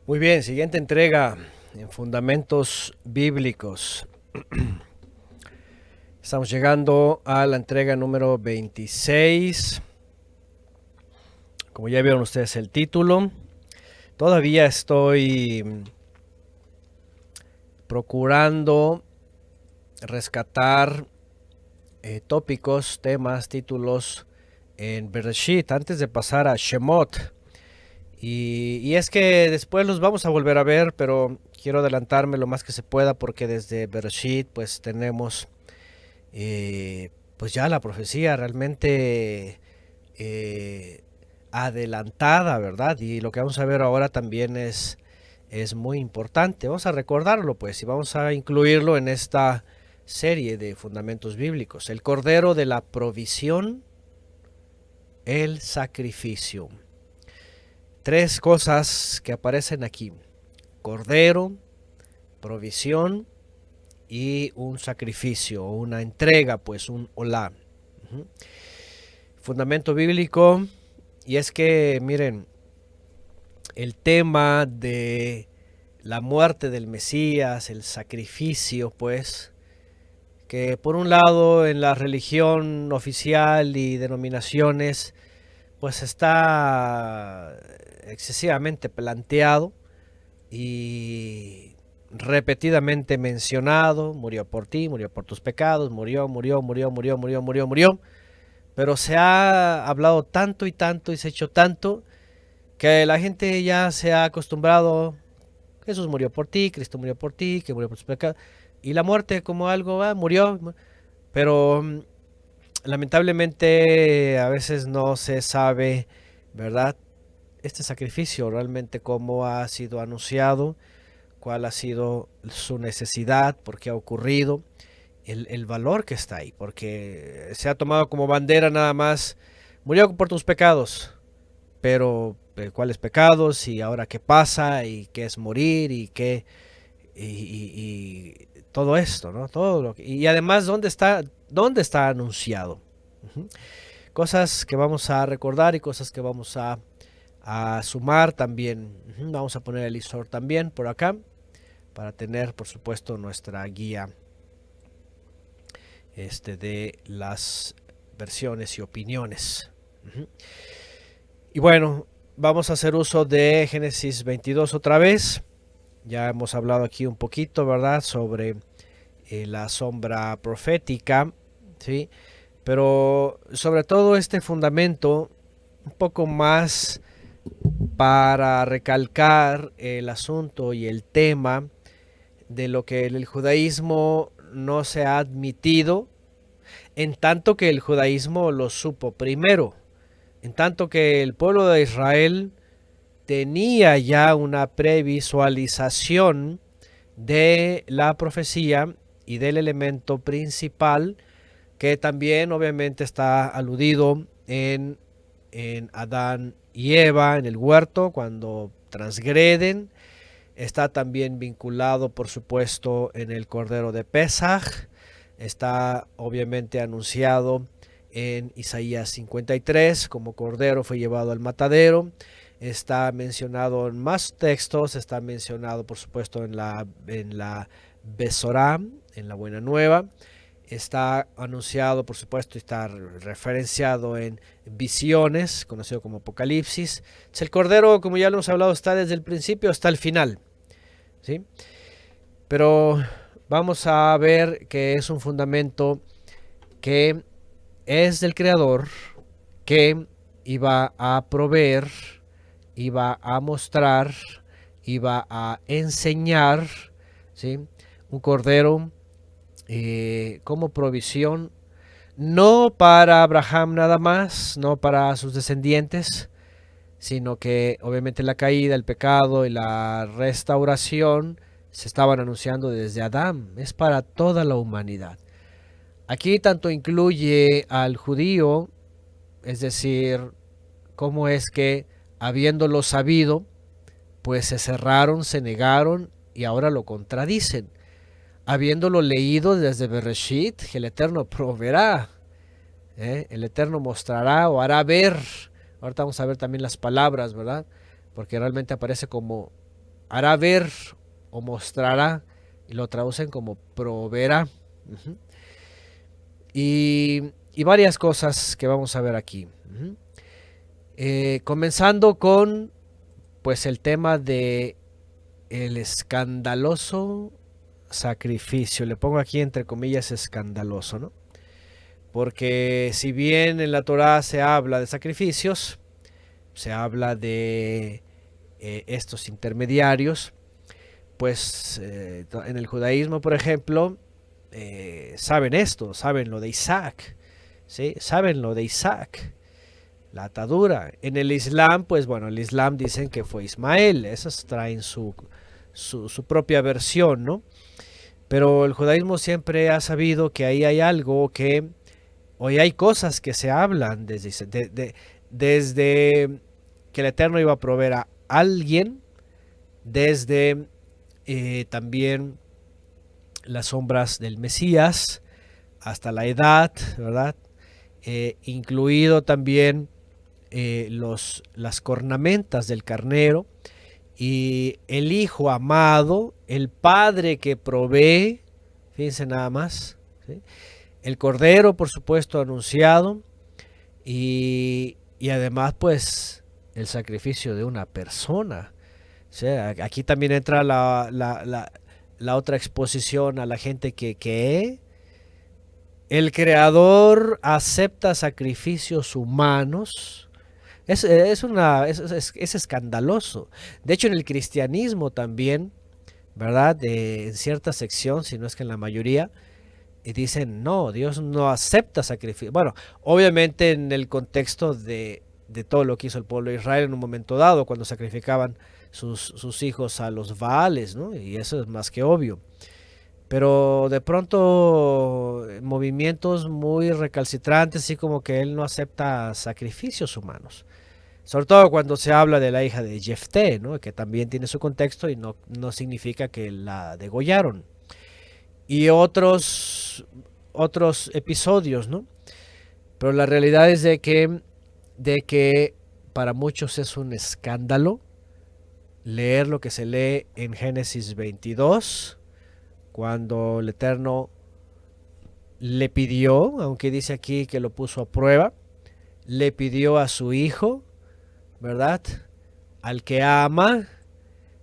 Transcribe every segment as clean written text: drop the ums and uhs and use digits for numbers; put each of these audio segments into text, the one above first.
Muy bien, siguiente entrega en Fundamentos Bíblicos. Estamos llegando a la entrega número 26. Como ya vieron ustedes el título, todavía estoy procurando rescatar tópicos, temas, títulos en Bereshit antes de pasar a Shemot. Y es que después los vamos a volver a ver, pero quiero adelantarme lo más que se pueda porque desde Bereshit pues tenemos pues ya la profecía realmente adelantada, ¿verdad? Y lo que vamos a ver ahora también es muy importante. Vamos a recordarlo pues y vamos a incluirlo en esta serie de fundamentos bíblicos. El cordero de la provisión, el sacrificio. Tres cosas que aparecen aquí: cordero, provisión y un sacrificio, una entrega, pues un olá. Uh-huh. Fundamento bíblico, y es que, miren, el tema de la muerte del Mesías, el sacrificio, pues, que por un lado en la religión oficial y denominaciones, pues está excesivamente planteado y repetidamente mencionado: murió por ti, murió por tus pecados, murió, pero se ha hablado tanto y tanto y se ha hecho tanto que la gente ya se ha acostumbrado: Jesús murió por ti, Cristo murió por ti, que murió por tus pecados, y la muerte como algo, murió, pero lamentablemente a veces no se sabe, ¿verdad? Este sacrificio realmente cómo ha sido anunciado, cuál ha sido su necesidad, por qué ha ocurrido, el valor que está ahí, porque se ha tomado como bandera nada más: murió por tus pecados, pero ¿cuáles pecados? Y ahora qué pasa, y qué es morir, y qué, y todo esto, ¿no? Todo lo que, y además dónde está anunciado. Uh-huh. Cosas que vamos a recordar y cosas que vamos a sumar también. Uh-huh. Vamos a poner el ISOR también por acá para tener, por supuesto, nuestra guía de las versiones y opiniones. Uh-huh. Y bueno, vamos a hacer uso de Génesis 22 otra vez. Ya hemos hablado aquí un poquito, ¿verdad?, sobre la sombra profética, ¿sí? Pero sobre todo este fundamento, un poco más para recalcar el asunto y el tema de lo que el judaísmo no se ha admitido, en tanto que el judaísmo lo supo primero, en tanto que el pueblo de Israel tenía ya una previsualización de la profecía y del elemento principal, que también obviamente está aludido en Adán y Eva en el huerto cuando transgreden. Está también vinculado, por supuesto, en el Cordero de Pesaj. Está obviamente anunciado en Isaías 53, como Cordero fue llevado al matadero. Está mencionado en más textos, está mencionado, por supuesto, en la Besorá, en la Buena Nueva. Está anunciado, por supuesto, y está referenciado en Visiones, conocido como Apocalipsis. El Cordero, como ya lo hemos hablado, está desde el principio hasta el final, ¿sí? Pero vamos a ver que es un fundamento que es del Creador, que iba a proveer, iba a mostrar, iba a enseñar, ¿sí? Un cordero como provisión, no para Abraham nada más, no para sus descendientes, sino que obviamente la caída, el pecado y la restauración se estaban anunciando desde Adán, es para toda la humanidad. Aquí tanto incluye al judío, es decir, cómo es que habiéndolo sabido, pues se cerraron, se negaron y ahora lo contradicen. Habiéndolo leído desde Bereshit, que el Eterno proveerá, el Eterno mostrará o hará ver. Ahorita vamos a ver también las palabras, ¿verdad? Porque realmente aparece como hará ver o mostrará, y lo traducen como proveerá. Ujú. Y varias cosas que vamos a ver aquí. Ujú. Comenzando con pues el tema de el escandaloso sacrificio. Le pongo aquí entre comillas escandaloso, ¿no? Porque si bien en la Torá se habla de sacrificios, se habla de estos intermediarios, pues en el judaísmo, por ejemplo, saben esto, saben lo de Isaac, ¿sí? Saben lo de Isaac, la atadura. En el Islam, pues bueno, el Islam dicen que fue Ismael, esas traen su propia versión, ¿no? Pero el judaísmo siempre ha sabido que ahí hay algo que, hoy hay cosas que se hablan desde que el Eterno iba a proveer a alguien, desde también las sombras del Mesías, hasta la edad, ¿verdad? Incluido también las cornamentas del carnero y el Hijo amado, el Padre que provee, fíjense nada más, ¿sí? El Cordero, por supuesto, anunciado y además, pues, el sacrificio de una persona. O sea, aquí también entra la otra exposición a la gente que el Creador acepta sacrificios humanos. Es escandaloso. De hecho, en el cristianismo también, ¿verdad? En cierta sección, si no es que en la mayoría, dicen, no, Dios no acepta sacrificio. Bueno, obviamente en el contexto de todo lo que hizo el pueblo de Israel en un momento dado, cuando sacrificaban sus hijos a los Baales, ¿no? Y eso es más que obvio. Pero de pronto movimientos muy recalcitrantes, así como que él no acepta sacrificios humanos. Sobre todo cuando se habla de la hija de Jefté, ¿no? Que también tiene su contexto y no significa que la degollaron. Y otros episodios, ¿no? Pero la realidad es de que para muchos es un escándalo leer lo que se lee en Génesis 22, cuando el Eterno le pidió, aunque dice aquí que lo puso a prueba, le pidió a su hijo, ¿verdad? Al que ama,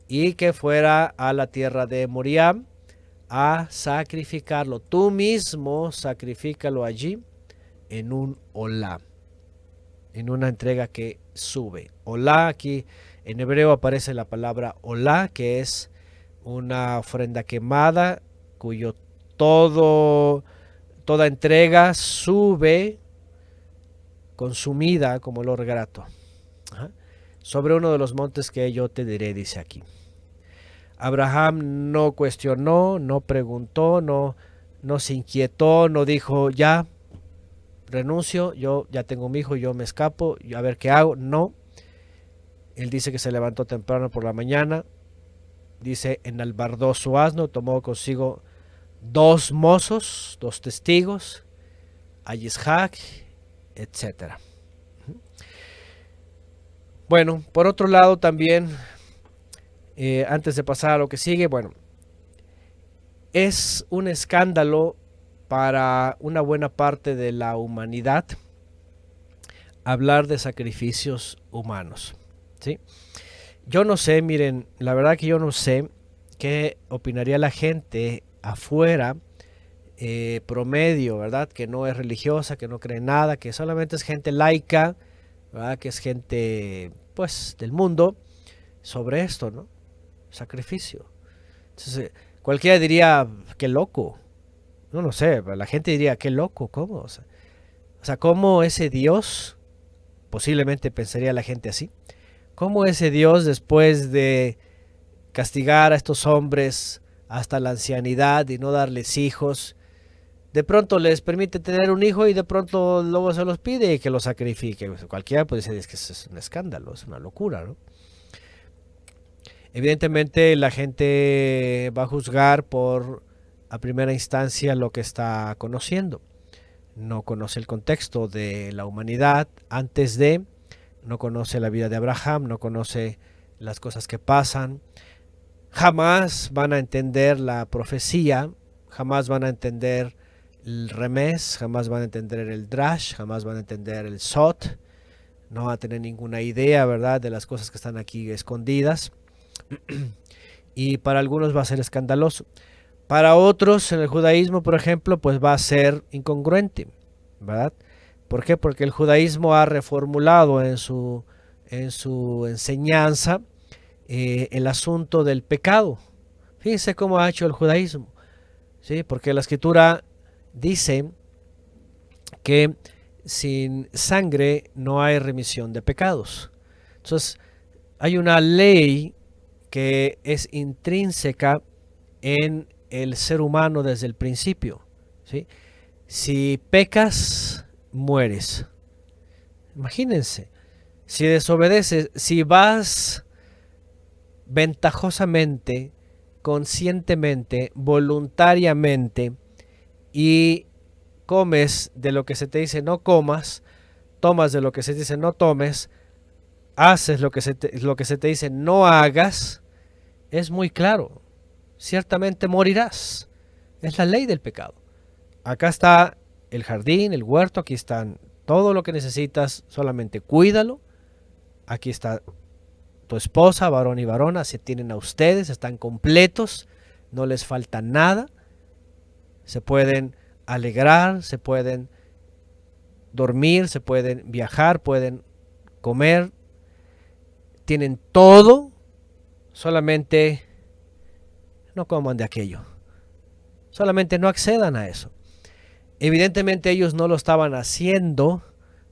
y que fuera a la tierra de Moriah a sacrificarlo. Tú mismo sacrifícalo allí en un olá, en una entrega que sube. Olá, aquí en hebreo aparece la palabra olá, que es una ofrenda quemada cuyo toda entrega sube consumida como olor grato. Ajá. Sobre uno de los montes que yo te diré, dice aquí. Abraham no cuestionó, no preguntó, no se inquietó, no dijo, ya renuncio, yo ya tengo mi hijo, yo me escapo, a ver qué hago. No, él dice que se levantó temprano por la mañana, dice, enalbardó su asno, tomó consigo 2 mozos, 2 testigos, a Isaac, etc. Bueno, por otro lado también, antes de pasar a lo que sigue, bueno, es un escándalo para una buena parte de la humanidad hablar de sacrificios humanos, ¿sí? Yo no sé, miren, la verdad que yo no sé qué opinaría la gente afuera, promedio, ¿verdad? Que no es religiosa, que no cree en nada, que solamente es gente laica, ¿verdad? Que es gente, pues, del mundo, sobre esto, ¿no? Sacrificio. Entonces, cualquiera diría, qué loco. No sé, la gente diría, qué loco, ¿cómo? O sea, ¿cómo ese Dios, posiblemente pensaría la gente así, cómo ese Dios después de castigar a estos hombres hasta la ancianidad y no darles hijos, de pronto les permite tener un hijo y de pronto luego se los pide y que lo sacrifique? Cualquiera puede decir, es que es un escándalo, es una locura, ¿no? Evidentemente la gente va a juzgar por a primera instancia lo que está conociendo. No conoce el contexto de la humanidad antes de, no conoce la vida de Abraham, no conoce las cosas que pasan, jamás van a entender la profecía, jamás van a entender el remés, jamás van a entender el drash, jamás van a entender el sot, no van a tener ninguna idea, ¿verdad?, de las cosas que están aquí escondidas. Y para algunos va a ser escandaloso. Para otros, en el judaísmo, por ejemplo, pues va a ser incongruente, ¿verdad? ¿Por qué? Porque el judaísmo ha reformulado en su enseñanza el asunto del pecado. Fíjense cómo ha hecho el judaísmo, ¿sí? Porque la escritura dice que sin sangre no hay remisión de pecados. Entonces, hay una ley que es intrínseca en el ser humano desde el principio, ¿sí? Si pecas, mueres. Imagínense, si desobedeces, si vas ventajosamente, conscientemente, voluntariamente y comes de lo que se te dice no comas, tomas de lo que se te dice no tomes, haces lo que se te dice no hagas, es muy claro. Ciertamente morirás. Es la ley del pecado. Acá está el jardín, el huerto, aquí están todo lo que necesitas, solamente cuídalo. Aquí está tu esposa, varón y varona, se tienen a ustedes, están completos, no les falta nada. Se pueden alegrar, se pueden dormir, se pueden viajar, pueden comer. Tienen todo, solamente no coman de aquello. Solamente no accedan a eso. Evidentemente ellos no lo estaban haciendo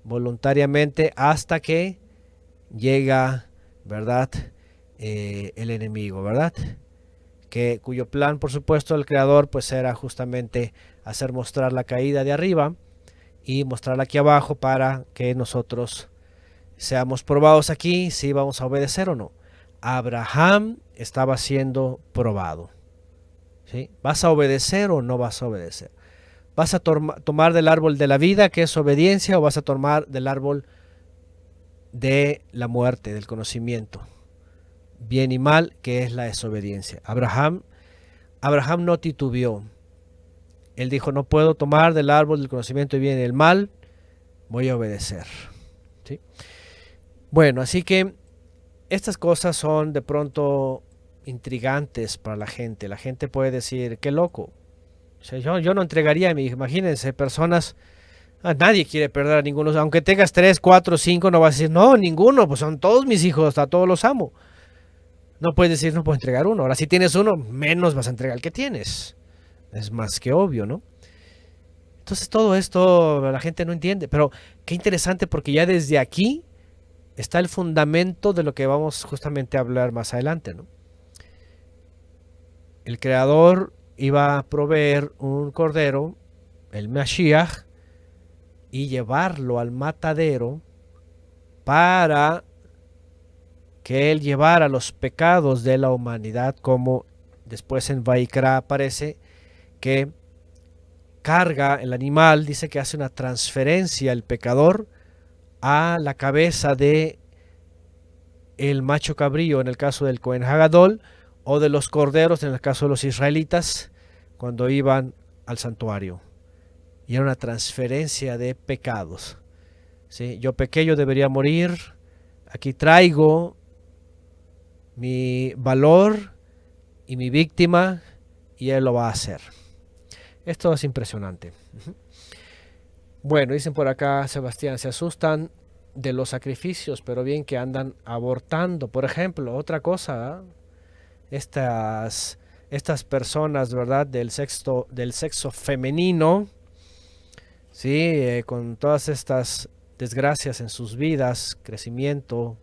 voluntariamente hasta que llega, ¿verdad?, el enemigo, ¿verdad? Cuyo plan, por supuesto, el creador, pues era justamente hacer mostrar la caída de arriba y mostrarla aquí abajo para que nosotros seamos probados aquí si vamos a obedecer o no. Abraham estaba siendo probado, ¿sí? ¿Vas a obedecer o no vas a obedecer? ¿Vas a tomar del árbol de la vida, que es obediencia, o vas a tomar del árbol de la muerte, del conocimiento, bien y mal, que es la desobediencia? Abraham no titubeó. Él dijo, no puedo tomar del árbol del conocimiento del bien y del mal, voy a obedecer, ¿sí? Bueno, así que estas cosas son de pronto intrigantes para la gente. La gente puede decir, qué loco. O sea, yo no entregaría a mi hijo. Imagínense, personas, nadie quiere perder a ninguno. Aunque tengas 3, 4, 5, no vas a decir, no, ninguno, pues son todos mis hijos, a todos los amo. No puedes decir, no puedo entregar uno. Ahora, si tienes uno, menos vas a entregar el que tienes. Es más que obvio, ¿no? Entonces todo esto la gente no entiende. Pero qué interesante, porque ya desde aquí está el fundamento de lo que vamos justamente a hablar más adelante, ¿no? El creador iba a proveer un cordero, el Mashiach, y llevarlo al matadero para que él llevara los pecados de la humanidad, como después en Vaikra aparece que carga el animal, dice que hace una transferencia el pecador a la cabeza de el macho cabrío en el caso del Cohen Hagadol, o de los corderos en el caso de los israelitas cuando iban al santuario. Y era una transferencia de pecados, ¿sí? Yo pequé, yo debería morir, aquí traigo mi valor y mi víctima, y él lo va a hacer. Esto es impresionante. Bueno, dicen por acá, Sebastián, se asustan de los sacrificios, pero bien que andan abortando. Por ejemplo, otra cosa, estas personas, ¿verdad?, del sexo femenino, sí, con todas estas desgracias en sus vidas, crecimiento,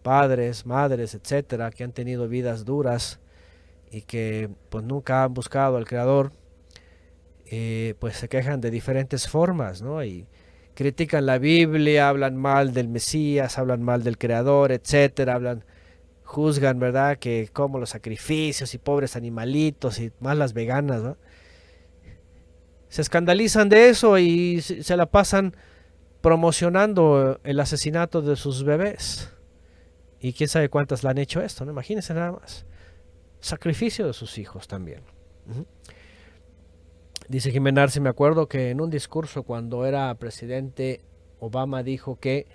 padres, madres, etcétera, que han tenido vidas duras y que pues nunca han buscado al Creador, pues se quejan de diferentes formas, ¿no? Y critican la Biblia, hablan mal del Mesías, hablan mal del Creador, etcétera, juzgan, ¿verdad?, que como los sacrificios y pobres animalitos y más las veganas, ¿no? Se escandalizan de eso y se la pasan promocionando el asesinato de sus bebés. Y quién sabe cuántas le han hecho esto, ¿no? Imagínense nada más. sacrificio de sus hijos también. Dice Jimena Arce, me acuerdo que en un discurso cuando era presidente Obama dijo que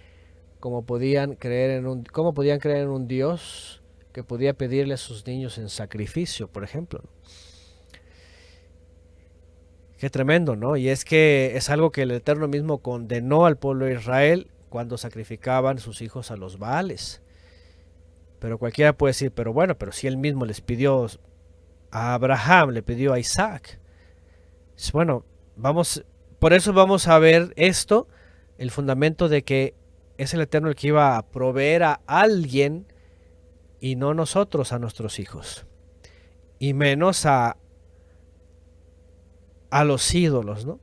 cómo podían creer en un Dios que podía pedirle a sus niños en sacrificio, por ejemplo, ¿no? Qué tremendo, ¿no? Y es que es algo que el Eterno mismo condenó al pueblo de Israel cuando sacrificaban sus hijos a los Baales. Pero cualquiera puede decir, pero bueno, pero si él mismo les pidió a Abraham, le pidió a Isaac. Bueno, por eso vamos a ver esto, el fundamento de que es el Eterno el que iba a proveer a alguien y no nosotros a nuestros hijos. Y menos a los ídolos, ¿no?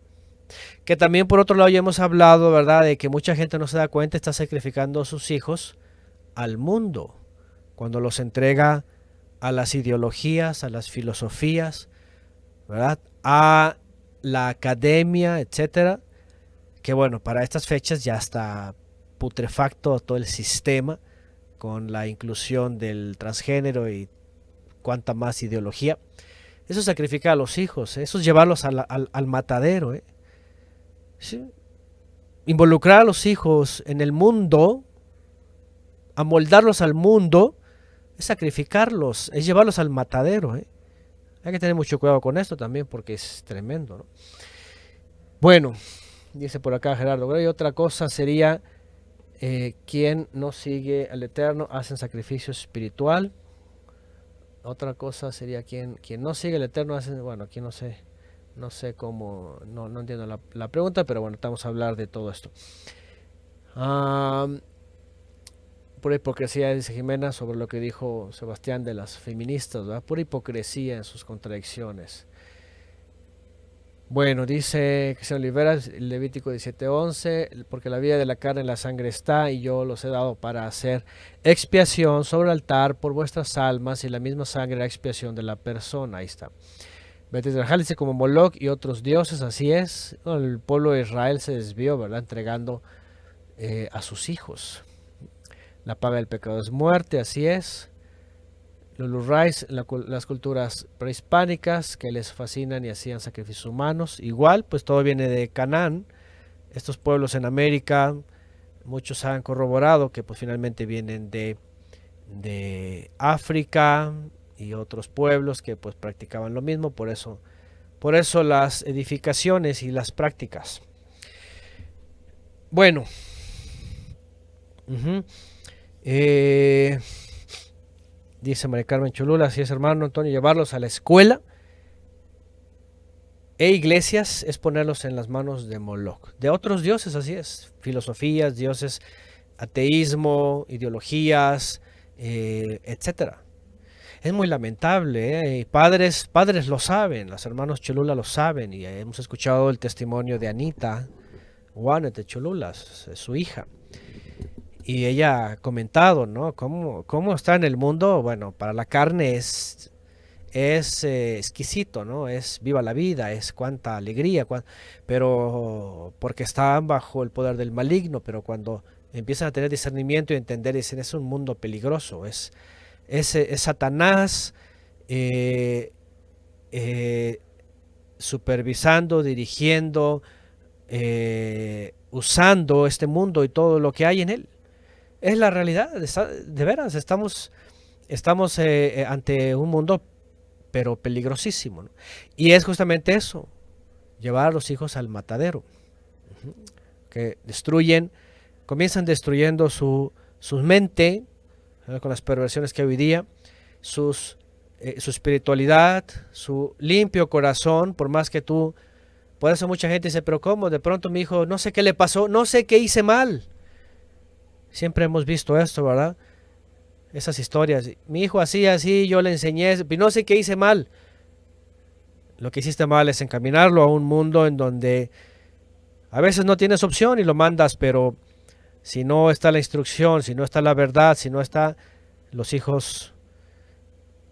Que también por otro lado ya hemos hablado, ¿verdad?, de que mucha gente no se da cuenta, está sacrificando a sus hijos al mundo, cuando los entrega a las ideologías, a las filosofías, ¿verdad?, a la academia, etcétera, que bueno, para estas fechas ya está putrefacto todo el sistema, con la inclusión del transgénero y cuánta más ideología. Eso sacrifica a los hijos, eso es llevarlos al matadero. ¿Sí? Involucrar a los hijos en el mundo, amoldarlos al mundo, es sacrificarlos, es llevarlos al matadero. Hay que tener mucho cuidado con esto también porque es tremendo, ¿no? Bueno, dice por acá Gerardo, y otra cosa sería quien no sigue al Eterno hacen sacrificio espiritual. Otra cosa sería quien no sigue al Eterno hacen, bueno, aquí no sé cómo, no entiendo la pregunta, pero bueno, estamos a hablar de todo esto. Pura hipocresía, dice Jimena, sobre lo que dijo Sebastián de las feministas, ¿verdad? Pura hipocresía en sus contradicciones. Bueno, dice Cristian Olivera, Levítico 17:11, porque la vida de la carne en la sangre está, y yo los he dado para hacer expiación sobre el altar por vuestras almas, y la misma sangre la expiación de la persona. Ahí está. Betis Rajal dice como Moloch y otros dioses, así es. No, el pueblo de Israel se desvió, ¿verdad?, entregando a sus hijos. La paga del pecado es muerte, así es. Los Lurrais, las culturas prehispánicas que les fascinan y hacían sacrificios humanos. Igual, pues todo viene de Canaán. Estos pueblos en América, muchos han corroborado que pues finalmente vienen de África y otros pueblos que pues practicaban lo mismo. Por eso las edificaciones y las prácticas. Bueno. Dice María Carmen Cholula, así es, hermano Antonio, llevarlos a la escuela e iglesias es ponerlos en las manos de Moloch, de otros dioses, así es, filosofías, dioses, ateísmo, ideologías, etcétera. Es muy lamentable, padres lo saben, los hermanos Cholula lo saben, y hemos escuchado el testimonio de Anita Juanet de Cholula, su hija. Y ella ha comentado, ¿no?, cómo está en el mundo. Bueno, para la carne es exquisito, ¿no? Es viva la vida, es cuánta alegría, pero porque están bajo el poder del maligno. Pero cuando empiezan a tener discernimiento y entender, dicen, es un mundo peligroso, es Satanás supervisando, dirigiendo, usando este mundo y todo lo que hay en él. Es la realidad, de veras, estamos ante un mundo pero peligrosísimo, ¿no? Y es justamente eso, llevar a los hijos al matadero, que comienzan destruyendo su mente, con las perversiones que hay hoy día, su espiritualidad, su limpio corazón. Por más que por eso mucha gente dice, pero ¿cómo? De pronto mi hijo, no sé qué le pasó, no sé qué hice mal. Siempre hemos visto esto, ¿verdad? Esas historias. Mi hijo así, yo le enseñé, no sé qué hice mal. Lo que hiciste mal es encaminarlo a un mundo en donde a veces no tienes opción y lo mandas, pero si no está la instrucción, si no está la verdad, si no está, los hijos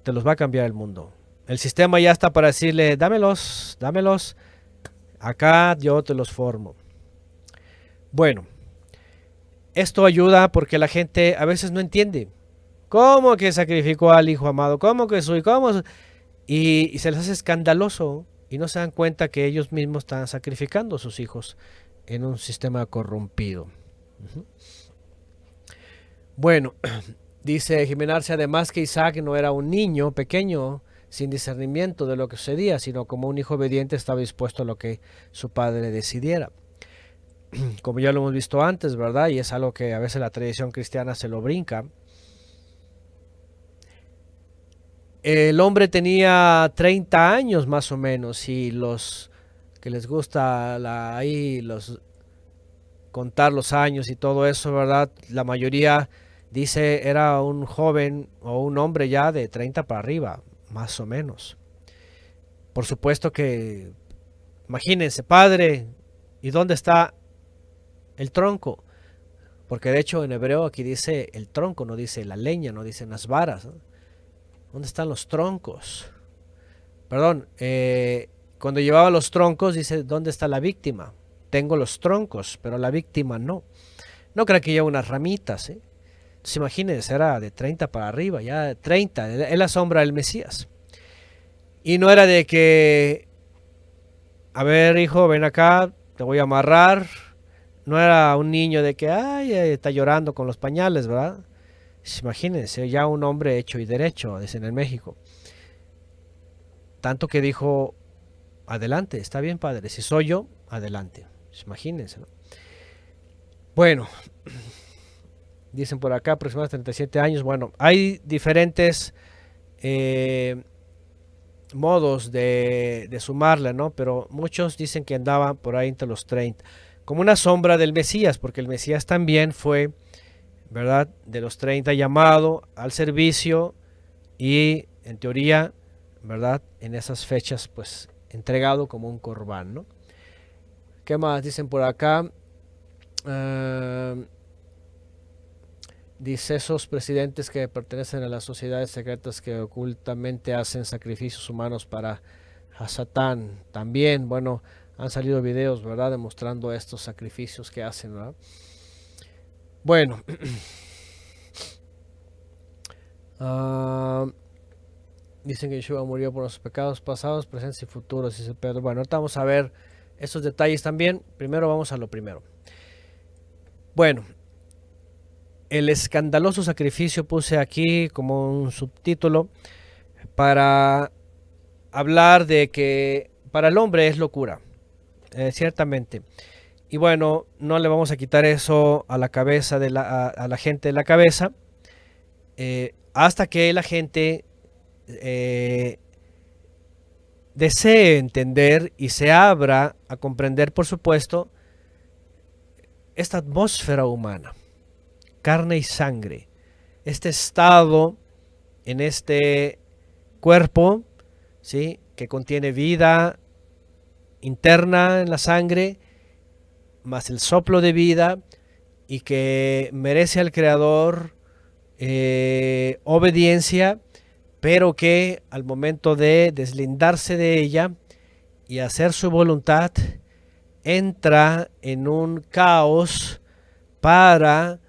te los va a cambiar el mundo. El sistema ya está para decirle, dámelos, acá yo te los formo. Bueno. Esto ayuda porque la gente a veces no entiende. ¿Cómo que sacrificó al hijo amado? ¿Cómo que soy? ¿Cómo? Y se les hace escandaloso y no se dan cuenta que ellos mismos están sacrificando a sus hijos en un sistema corrompido. Bueno, dice Jimenarse además que Isaac no era un niño pequeño sin discernimiento de lo que sucedía, sino como un hijo obediente estaba dispuesto a lo que su padre decidiera. Como ya lo hemos visto antes, ¿verdad? Y es algo que a veces la tradición cristiana se lo brinca. El hombre tenía 30 años más o menos y los que les gusta ahí contar los años y todo eso, ¿verdad? La mayoría dice era un joven o un hombre ya de 30 para arriba, más o menos. Por supuesto que, imagínense, padre, ¿y dónde está el tronco? Porque de hecho en hebreo aquí dice el tronco, no dice la leña, no dicen las varas, ¿no? ¿Dónde están los troncos? Perdón, cuando llevaba los troncos dice, ¿dónde está la víctima? Tengo los troncos, pero la víctima no. No creo que lleve unas ramitas, ¿eh? Entonces imagínense, era de 30 para arriba, ya 30, es la sombra del Mesías. Y no era de que, a ver hijo, ven acá, te voy a amarrar. No era un niño de que, ay, está llorando con los pañales, ¿verdad? Imagínense, ya un hombre hecho y derecho, dicen en México. Tanto que dijo, adelante, está bien padre, si soy yo, adelante. Imagínense, ¿no? Bueno, dicen por acá aproximadamente 37 años. Bueno, hay diferentes modos de sumarle, ¿no? Pero muchos dicen que andaba por ahí entre los 30. Como una sombra del Mesías, porque el Mesías también fue, ¿verdad? De los 30 llamado al servicio y en teoría, ¿verdad? En esas fechas, pues entregado como un corbán, ¿no? ¿Qué más dicen por acá? Dice esos presidentes que pertenecen a las sociedades secretas que ocultamente hacen sacrificios humanos para a Satán. También, bueno, han salido videos, ¿verdad? Demostrando estos sacrificios que hacen, ¿verdad? Bueno. Dicen que Yeshua murió por los pecados pasados, presentes y futuros, dice Pedro. Bueno, ahorita vamos a ver esos detalles también. Primero vamos a lo primero. Bueno, el escandaloso sacrificio puse aquí como un subtítulo para hablar de que para el hombre es locura, ciertamente. Y bueno, no le vamos a quitar eso a la cabeza de a la gente de la cabeza, hasta que la gente desee entender y se abra a comprender, por supuesto, esta atmósfera humana, carne y sangre, este estado en este cuerpo, ¿sí? Que contiene vida interna en la sangre, más el soplo de vida, y que merece al Creador obediencia, pero que al momento de deslindarse de ella y hacer su voluntad, entra en un caos para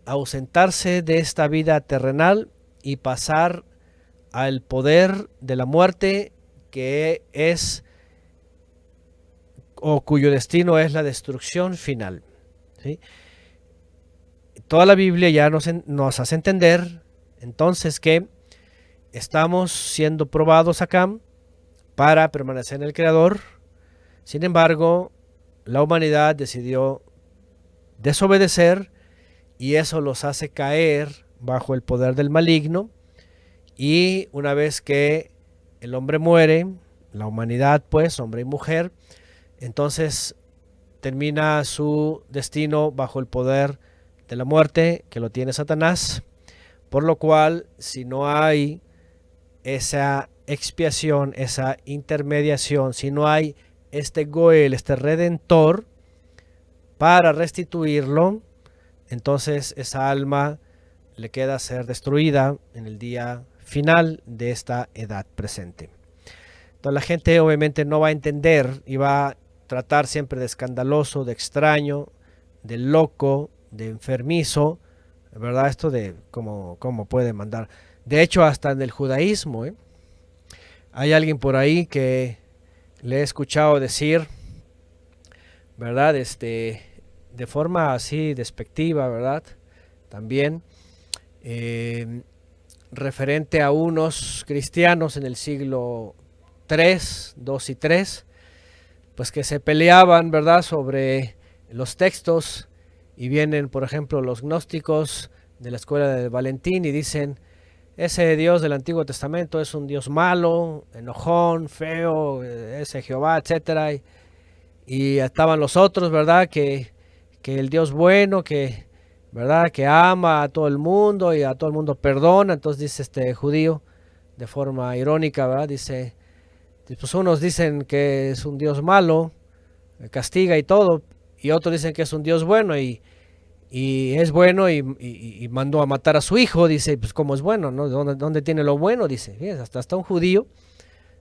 ausentarse de esta vida terrenal y pasar al poder de la muerte, que es o cuyo destino es la destrucción final, ¿sí? Toda la Biblia ya nos hace entender entonces que estamos siendo probados acá para permanecer en el Creador. Sin embargo, la humanidad decidió desobedecer y eso los hace caer bajo el poder del maligno. Y una vez que el hombre muere, la humanidad pues, hombre y mujer, entonces termina su destino bajo el poder de la muerte que lo tiene Satanás, por lo cual si no hay esa expiación, esa intermediación, si no hay este Goel, este Redentor para restituirlo, entonces esa alma le queda ser destruida en el día final de esta edad presente. Entonces la gente obviamente no va a entender y va a tratar siempre de escandaloso, de extraño, de loco, de enfermizo ¿verdad? Esto de cómo puede mandar. De hecho, hasta en el judaísmo, hay alguien por ahí que le he escuchado decir, ¿verdad? De forma así despectiva, ¿verdad? También eh, referente a unos cristianos en el siglo 3, 2 y 3, pues que se peleaban, ¿verdad? Sobre los textos y vienen, por ejemplo, los gnósticos de la escuela de Valentín y dicen, ese Dios del Antiguo Testamento es un Dios malo, enojón, feo, ese Jehová, etcétera. Y estaban los otros, ¿verdad? Que el Dios bueno, ¿verdad? Que ama a todo el mundo y a todo el mundo perdona. Entonces dice este judío, de forma irónica, ¿verdad? Dice, pues unos dicen que es un Dios malo, castiga y todo, y otros dicen que es un Dios bueno y es bueno y mandó a matar a su hijo. Dice, pues cómo es bueno, ¿no? ¿Dónde tiene lo bueno? Dice, fíjense, hasta un judío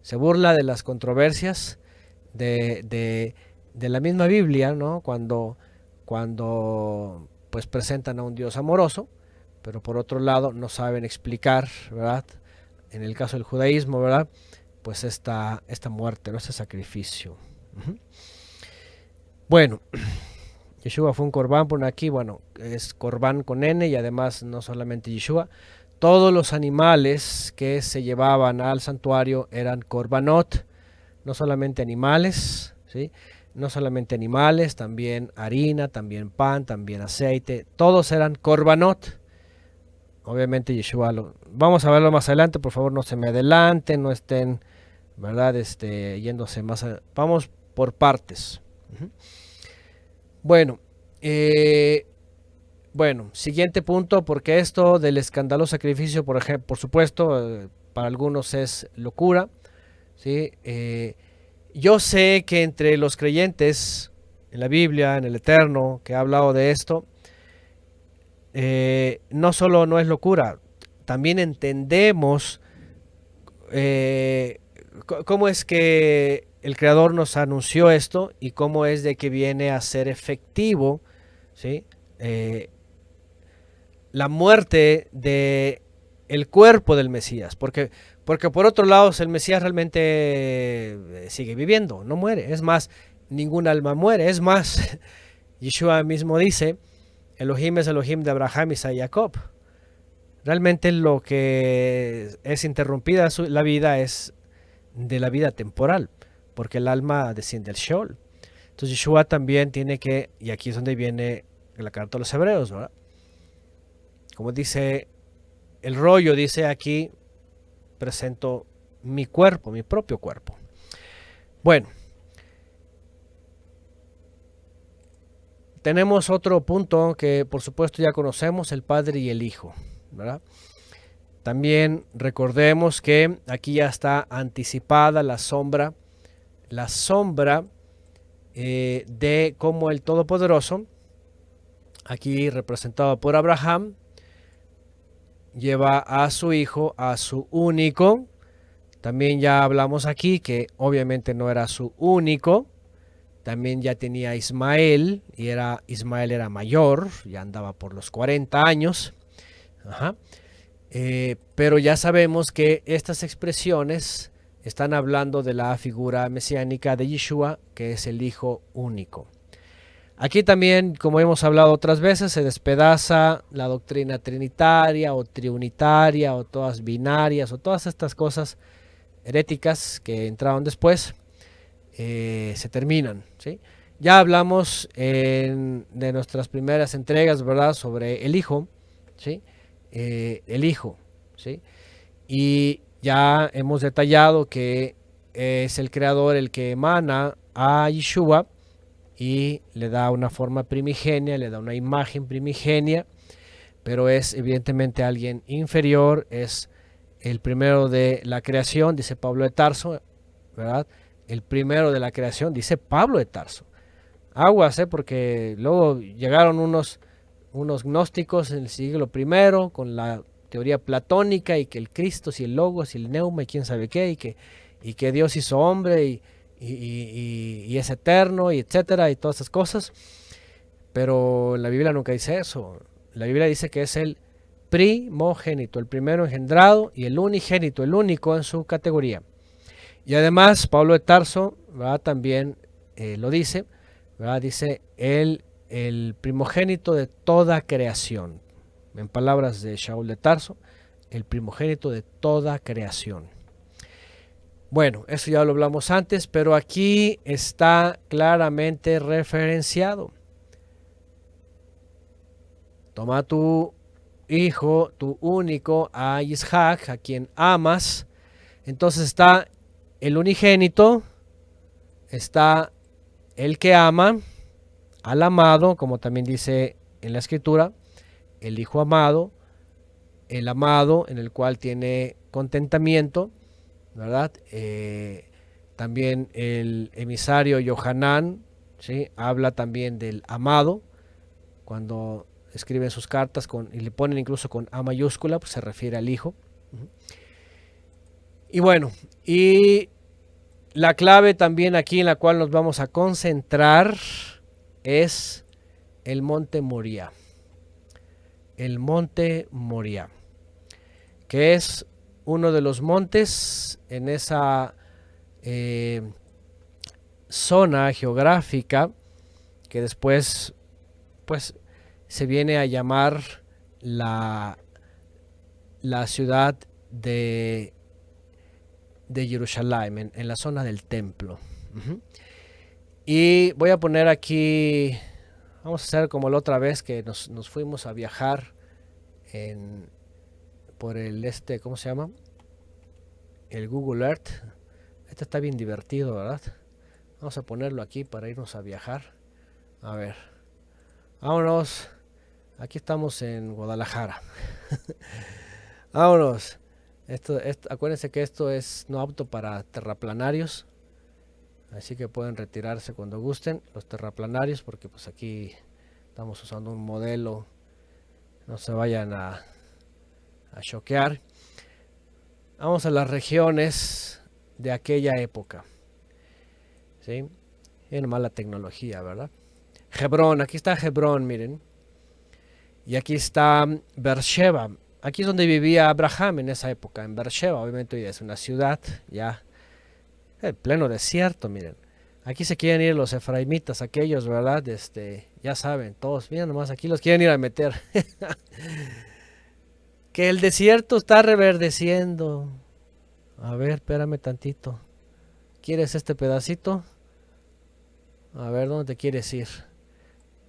se burla de las controversias de la misma Biblia, ¿no? Cuando pues presentan a un Dios amoroso, pero por otro lado no saben explicar, ¿verdad? En el caso del judaísmo, ¿verdad? Pues esta muerte, ¿no? Este sacrificio. Bueno, Yeshua fue un corbán, por aquí, bueno, es corbán con N y además no solamente Yeshua, todos los animales que se llevaban al santuario eran corbanot, no solamente animales, ¿sí? No solamente animales, también harina, también pan, también aceite, todos eran corbanot. Obviamente Yeshua, vamos a verlo más adelante, por favor no se me adelanten, no estén, ¿verdad? Yéndose más, vamos por partes. Bueno, siguiente punto, porque esto del escandaloso sacrificio, por ejemplo, por supuesto, para algunos es locura, ¿sí? Yo sé que entre los creyentes en la Biblia, en el Eterno, que ha hablado de esto, no solo no es locura, también entendemos cómo es que el Creador nos anunció esto y cómo es de que viene a ser efectivo, ¿sí? La muerte de el cuerpo del Mesías, porque por otro lado el Mesías realmente sigue viviendo, no muere, es más, ningún alma muere, es más, Yeshua mismo dice, Elohim es Elohim de Abraham, Isaac y Jacob. Realmente lo que es interrumpida la vida es de la vida temporal, porque el alma desciende al Sheol. Entonces Yeshua también tiene que, y aquí es donde viene la carta a los hebreos, ¿verdad? Como dice el rollo, dice aquí, presento mi cuerpo, mi propio cuerpo. Bueno, tenemos otro punto que por supuesto ya conocemos, el Padre y el Hijo, ¿verdad? También recordemos que aquí ya está anticipada la sombra de cómo el Todopoderoso, aquí representado por Abraham, lleva a su hijo, a su único. También ya hablamos aquí que obviamente no era su único. También ya tenía Ismael, y Ismael era mayor, ya andaba por los 40 años. Ajá. Pero ya sabemos que estas expresiones están hablando de la figura mesiánica de Yeshua, que es el Hijo único. Aquí también, como hemos hablado otras veces, se despedaza la doctrina trinitaria o triunitaria o todas binarias o todas estas cosas heréticas que entraron después, se terminan, ¿sí? Ya hablamos de nuestras primeras entregas, ¿verdad?, sobre el Hijo, ¿sí? El Hijo, ¿sí? Y ya hemos detallado que es el Creador el que emana a Yeshua y le da una forma primigenia, le da una imagen primigenia, pero es evidentemente alguien inferior, es el primero de la creación, dice Pablo de Tarso, ¿verdad? El primero de la creación, dice Pablo de Tarso. Aguas, porque luego llegaron unos gnósticos en el siglo I con la teoría platónica y que el Cristo y el Logos y el Neuma y quién sabe qué, y que Dios hizo hombre y es eterno y etcétera y todas esas cosas, pero en la Biblia nunca dice eso. La Biblia dice que es el primogénito, el primero engendrado y el unigénito, el único en su categoría. Y además Pablo de Tarso, ¿verdad?, también lo dice, ¿verdad?, dice el primogénito de toda creación. En palabras de Shaul de Tarso, el primogénito de toda creación. Bueno, eso ya lo hablamos antes, pero aquí está claramente referenciado. Toma tu hijo, tu único, a Isaac, a quien amas. Entonces está el unigénito, está el que ama al amado, como también dice en la escritura, el hijo amado, el amado en el cual tiene contentamiento, ¿verdad? También el emisario Yohanan, ¿sí?, habla también del amado, cuando escriben sus cartas y le ponen incluso con A mayúscula, pues se refiere al hijo. Y bueno, y la clave también aquí en la cual nos vamos a concentrar es el monte Moría. El monte Moría, que es uno de los montes en esa zona geográfica que después pues se viene a llamar la ciudad de Jerusalén, en la zona del templo. Y voy a poner aquí, vamos a hacer como la otra vez que nos fuimos a viajar por el ¿cómo se llama? El Google Earth. Este está bien divertido, ¿verdad? Vamos a ponerlo aquí para irnos a viajar. A ver, vámonos. Aquí estamos en Guadalajara. Vámonos. Acuérdense que esto es no apto para terraplanarios, así que pueden retirarse cuando gusten los terraplanarios, porque pues aquí estamos usando un modelo, no se vayan a choquear. Vamos a las regiones de aquella época, ¿sí? Es mala tecnología, ¿verdad? Hebrón, aquí está Hebrón, miren. Y aquí está Beersheba. Aquí es donde vivía Abraham en esa época, en Beersheba. Obviamente es una ciudad ya en pleno desierto, miren. Aquí se quieren ir los efraimitas, aquellos, ¿verdad? Ya saben, todos, miren nomás, aquí los quieren ir a meter. Que el desierto está reverdeciendo. A ver, espérame tantito. ¿Quieres este pedacito? A ver, ¿dónde te quieres ir?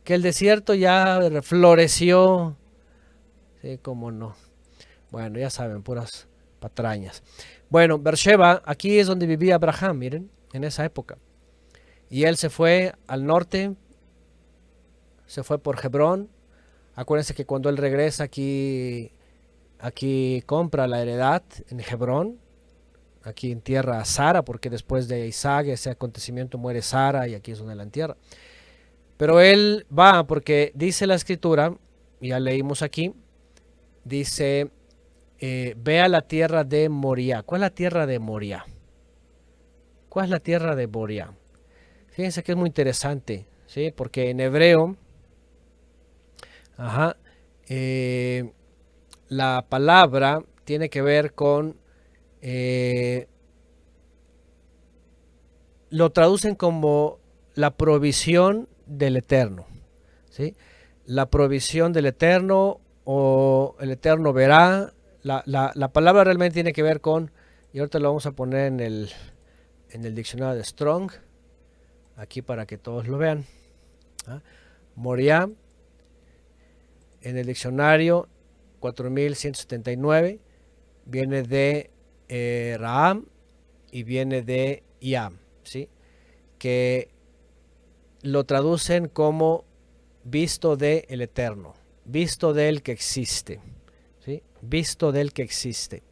Que el desierto ya floreció. Sí, cómo no. Bueno, ya saben, puras patrañas. Bueno, Beersheba, aquí es donde vivía Abraham, miren, en esa época. Y él se fue al norte, se fue por Hebrón. Acuérdense que cuando él regresa aquí compra la heredad en Hebrón. Aquí entierra a Sara, porque después de Isaac, ese acontecimiento, muere Sara y aquí es donde la entierra. Pero él va porque dice la escritura, ya leímos aquí, dice, ve a la tierra de Moría. ¿Cuál es la tierra de Moría? ¿Cuál es la tierra de Moría? Fíjense que es muy interesante, ¿sí? Porque en hebreo, la palabra tiene que ver con, lo traducen como la provisión del Eterno, ¿sí? La provisión del Eterno, o el Eterno verá. La palabra realmente tiene que ver con, y ahorita lo vamos a poner en el diccionario de Strong, aquí para que todos lo vean. Moría, en el diccionario 4179, viene de Raam y viene de Iam, ¿sí? Que lo traducen como visto de el Eterno, visto del que existe, ¿sí? Visto del que existe.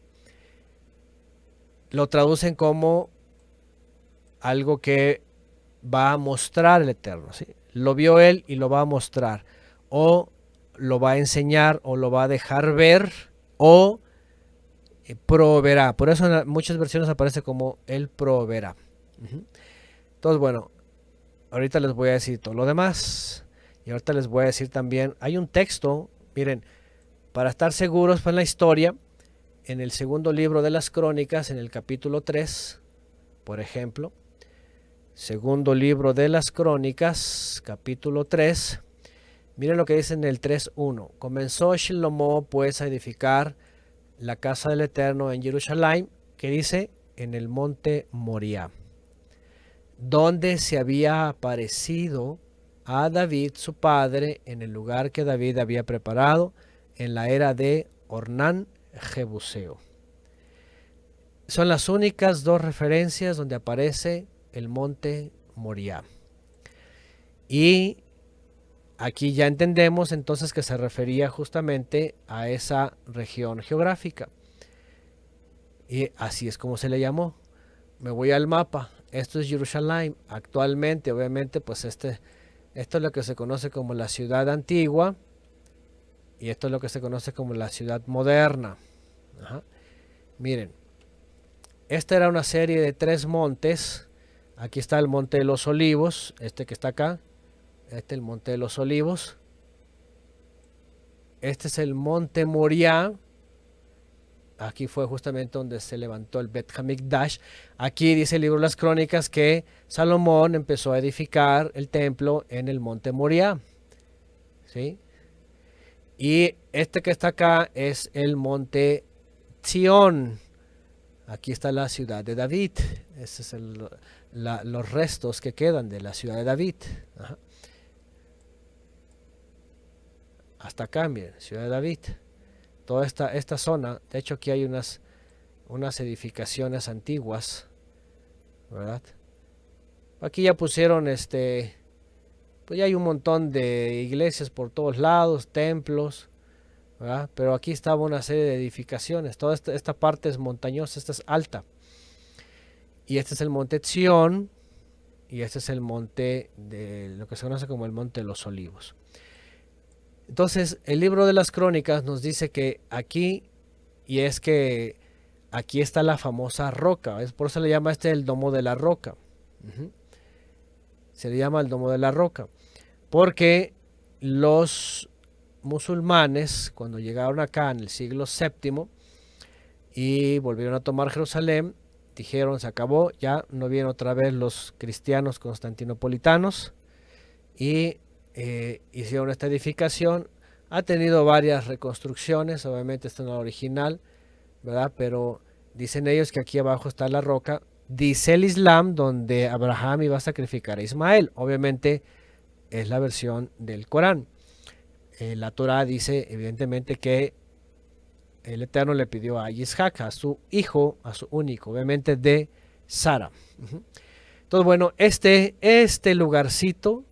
Lo traducen como algo que va a mostrar el Eterno, ¿sí? Lo vio él y lo va a mostrar, o lo va a enseñar, o lo va a dejar ver, o proveerá. Por eso en muchas versiones aparece como él proveerá. Entonces, bueno, ahorita les voy a decir todo lo demás. Y ahorita les voy a decir también, hay un texto Miren, para estar seguros pues, en la historia, en el segundo libro de las Crónicas, en el capítulo 3, por ejemplo, segundo libro de las Crónicas, capítulo 3, miren lo que dice en el 3:1. Comenzó Shlomo pues a edificar la casa del Eterno en Jerusalén, que dice en el monte Moriah, donde se había aparecido a David su padre en el lugar que David había preparado en la era de Ornán Jebuseo. Son las únicas dos referencias donde aparece el monte Moriah. Y aquí ya entendemos entonces que se refería justamente a esa región geográfica. Y así es como se le llamó. Me voy al mapa. Esto es Jerusalén. Actualmente, obviamente, pues esto es lo que se conoce como la ciudad antigua. Y esto es lo que se conoce como la ciudad moderna. Ajá. Miren, esta era una serie de 3 montes. Aquí está el monte de los olivos, este que está acá. Este es el monte de los olivos. Este es el monte Moriah. Aquí fue justamente donde se levantó el Bet Hamikdash. Aquí dice el libro de las Crónicas que Salomón empezó a edificar el templo en el monte Moriah. ¿Sí? Y este que está acá es el monte Sión. Aquí está la ciudad de David. Estos son los restos que quedan de la ciudad de David. Ajá. Hasta acá, miren, ciudad de David. Toda esta zona, de hecho aquí hay unas edificaciones antiguas, ¿verdad? Aquí ya pusieron pues ya hay un montón de iglesias por todos lados, templos, ¿verdad? Pero aquí estaba una serie de edificaciones. Toda esta parte es montañosa, esta es alta. Y este es el monte Sión, y este es el monte de lo que se conoce como el monte de los olivos. Entonces, el libro de las Crónicas nos dice que aquí, y es que aquí está la famosa roca, por eso se le llama el domo de la roca. Se le llama el domo de la roca, porque los musulmanes, cuando llegaron acá en el siglo VII y volvieron a tomar Jerusalén, dijeron, se acabó, ya no vienen otra vez los cristianos constantinopolitanos, y hicieron esta edificación. Ha tenido varias reconstrucciones, obviamente esta no es la original, ¿verdad? Pero dicen ellos que aquí abajo está la roca. Dice el Islam donde Abraham iba a sacrificar a Ismael. Obviamente es la versión del Corán. La Torah dice evidentemente que el Eterno le pidió a Isaac, a su hijo, a su único, obviamente de Sara. Entonces, bueno, este lugarcito,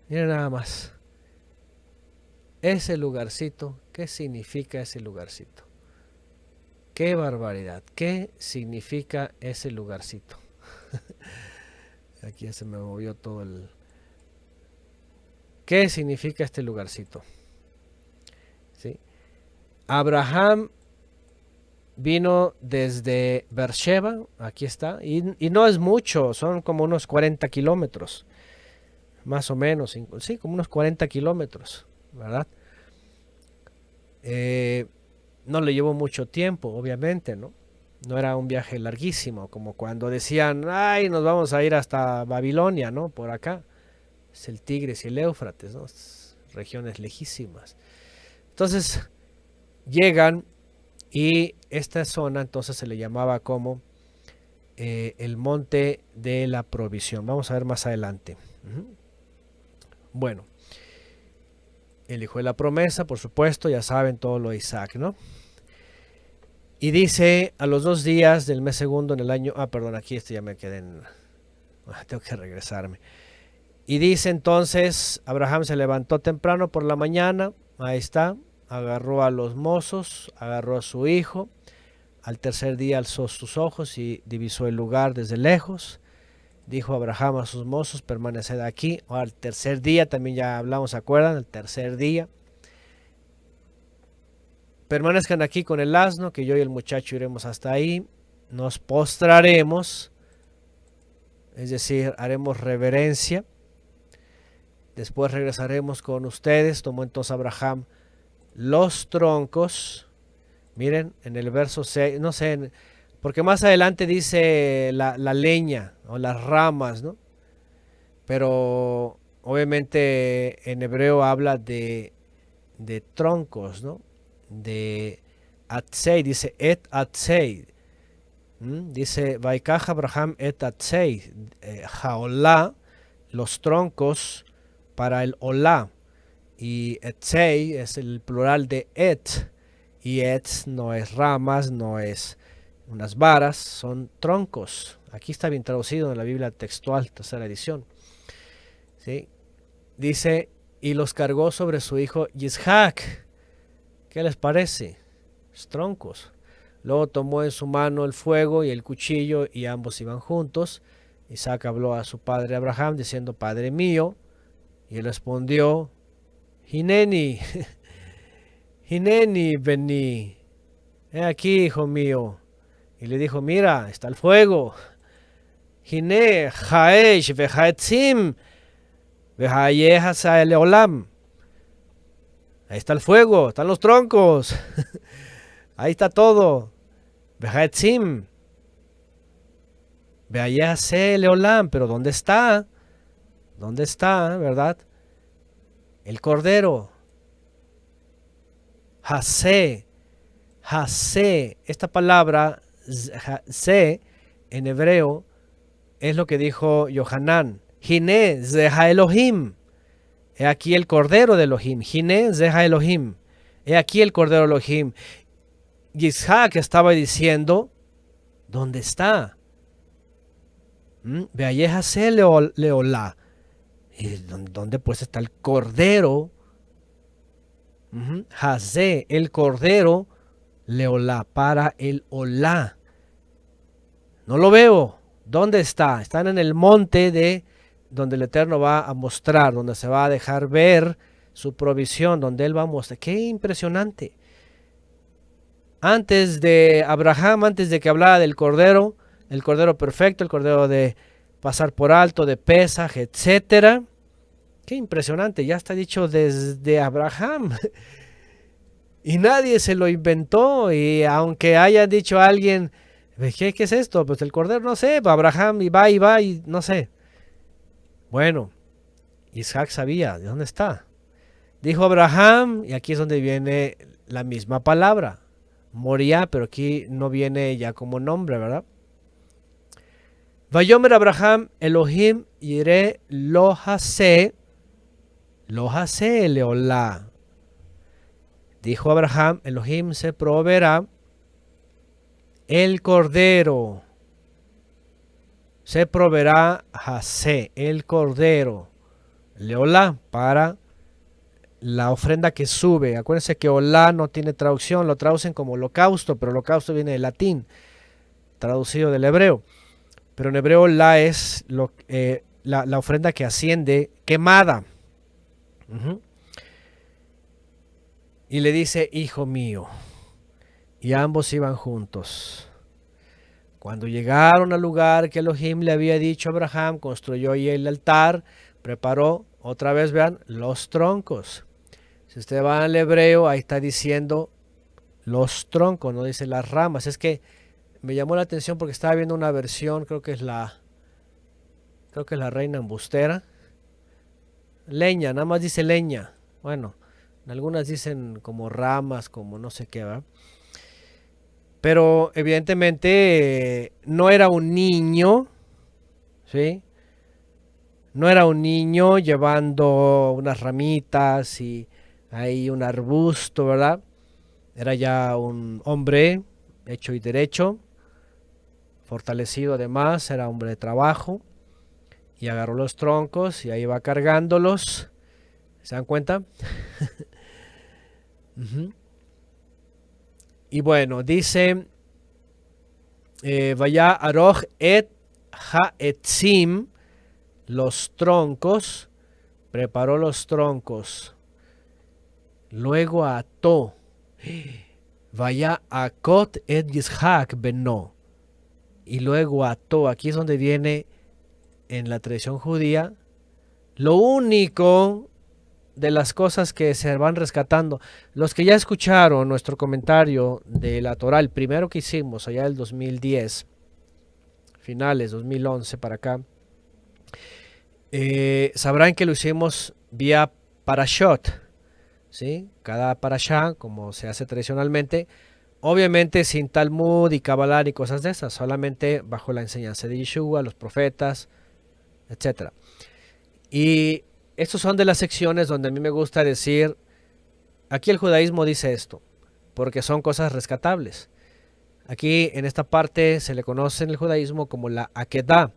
miren nada más. Ese lugarcito, ¿qué significa ese lugarcito? ¡Qué barbaridad! ¿Qué significa ese lugarcito? Aquí ya se me movió todo el... ¿Qué significa este lugarcito? ¿Sí? Abraham vino desde Beersheba, aquí está, y no es mucho, son como unos 40 kilómetros. Más o menos, sí, como unos 40 kilómetros, ¿verdad? No le llevó mucho tiempo, obviamente, ¿no? No era un viaje larguísimo, como cuando decían, ay, nos vamos a ir hasta Babilonia, ¿no? Por acá. Es el Tigris y el Éufrates, ¿no? Regiones lejísimas. Entonces, llegan y esta zona entonces se le llamaba como el monte de la provisión. Vamos a ver más adelante. Bueno, el hijo de la promesa, por supuesto, ya saben todo lo de Isaac, ¿no? Y dice, a los 2 días del mes segundo en el año... perdón, aquí ya me quedé en... tengo que regresarme. Y dice entonces, Abraham se levantó temprano por la mañana, ahí está, agarró a los mozos, agarró a su hijo, al tercer día alzó sus ojos y divisó el lugar desde lejos. Dijo Abraham a sus mozos, permaneced aquí. O al tercer día, también ya hablamos, ¿se acuerdan? El tercer día. Permanezcan aquí con el asno, que yo y el muchacho iremos hasta ahí. Nos postraremos, es decir, haremos reverencia. Después regresaremos con ustedes. Tomó entonces Abraham los troncos. Miren, en el verso 6, no sé, porque más adelante dice la leña o las ramas, ¿no? Pero obviamente en hebreo habla de troncos, ¿no? De atzei, dice et atzei. Dice, Vaikaj Abraham et atzei, jaolá, los troncos para el olá. Y etzei es el plural de et. Y et no es ramas, no es unas varas, son troncos. Aquí está bien traducido en la Biblia textual, tercera edición. ¿Sí? Dice, y los cargó sobre su hijo Yitzhak. ¿Qué les parece? Los troncos. Luego tomó en su mano el fuego y el cuchillo y ambos iban juntos. Isaac habló a su padre Abraham diciendo, Padre mío. Y él respondió, Hineni, Hineni vení. He aquí, hijo mío. Y le dijo, mira, está el fuego. Hine haesh vehaetzim vehayehasa leolam. Ahí está el fuego, están los troncos. Ahí está todo. Vehaetzim. Vehayehase leolam. Pero ¿dónde está? ¿Dónde está, verdad? El cordero. Hase. Hase. Esta palabra, se, en hebreo, es lo que dijo Yohanan. Hine zeha Elohim. He aquí el cordero de Elohim. Hine zeha Elohim. He aquí el cordero de Elohim. Yitzhak estaba diciendo, ¿dónde está? Veayehase leolá. ¿Dónde pues está el cordero? Hazé, el cordero, leolá, para el olá. No lo veo. ¿Dónde está? Están en el monte de donde el Eterno va a mostrar, donde se va a dejar ver su provisión, donde Él va a mostrar. ¡Qué impresionante! Antes de Abraham, antes de que hablara del cordero, el cordero perfecto, el cordero de pasar por alto, de Pesaj, etcétera. ¡Qué impresionante! Ya está dicho desde Abraham. Y nadie se lo inventó. Y aunque haya dicho alguien, ¿qué es esto? Pues el cordero, no sé, Abraham y va, y no sé. Bueno, Isaac sabía de dónde está. Dijo Abraham, y aquí es donde viene la misma palabra, Moriah, pero aquí no viene ya como nombre, ¿verdad? Vayomer Abraham Elohim yireh lo haseh leolá. Dijo Abraham, Elohim se proveerá el cordero. Se proveerá haseh, el cordero. Leolá, para la ofrenda que sube. Acuérdense que olá no tiene traducción, lo traducen como holocausto, pero holocausto viene del latín, traducido del hebreo. Pero en hebreo olá es la ofrenda que asciende quemada. Y le dice, hijo mío. Y ambos iban juntos. Cuando llegaron al lugar que Elohim le había dicho a Abraham, construyó ahí el altar, preparó, otra vez vean, los troncos. Si usted va al hebreo, ahí está diciendo los troncos, no dice las ramas. Es que me llamó la atención porque estaba viendo una versión, creo que es la Reina Embustera. Leña, nada más dice leña. Bueno, algunas dicen como ramas, como no sé qué, ¿verdad? Pero evidentemente no era un niño, ¿sí? No era un niño llevando unas ramitas y ahí un arbusto, ¿verdad? Era ya un hombre hecho y derecho, fortalecido además, era hombre de trabajo. Y agarró los troncos y ahí va cargándolos. ¿Se dan cuenta? Y bueno, dice, vaya aroj et haetzim, los troncos, preparó los troncos. Luego ató, vaya akot et Yitzhak beno. Y luego ató, aquí es donde viene en la tradición judía Lo único de las cosas que se van rescatando, los que ya escucharon nuestro comentario de la Torah, el primero que hicimos allá del 2010, finales 2011 para acá, sabrán que lo hicimos vía parashot, ¿sí? Cada parashá, como se hace tradicionalmente, obviamente sin Talmud y Kabbalah y cosas de esas, solamente bajo la enseñanza de Yeshua, los profetas, etcétera. Y estos son de las secciones donde a mí me gusta decir, aquí el judaísmo dice esto, porque son cosas rescatables. Aquí en esta parte se le conoce en el judaísmo como la Akedah.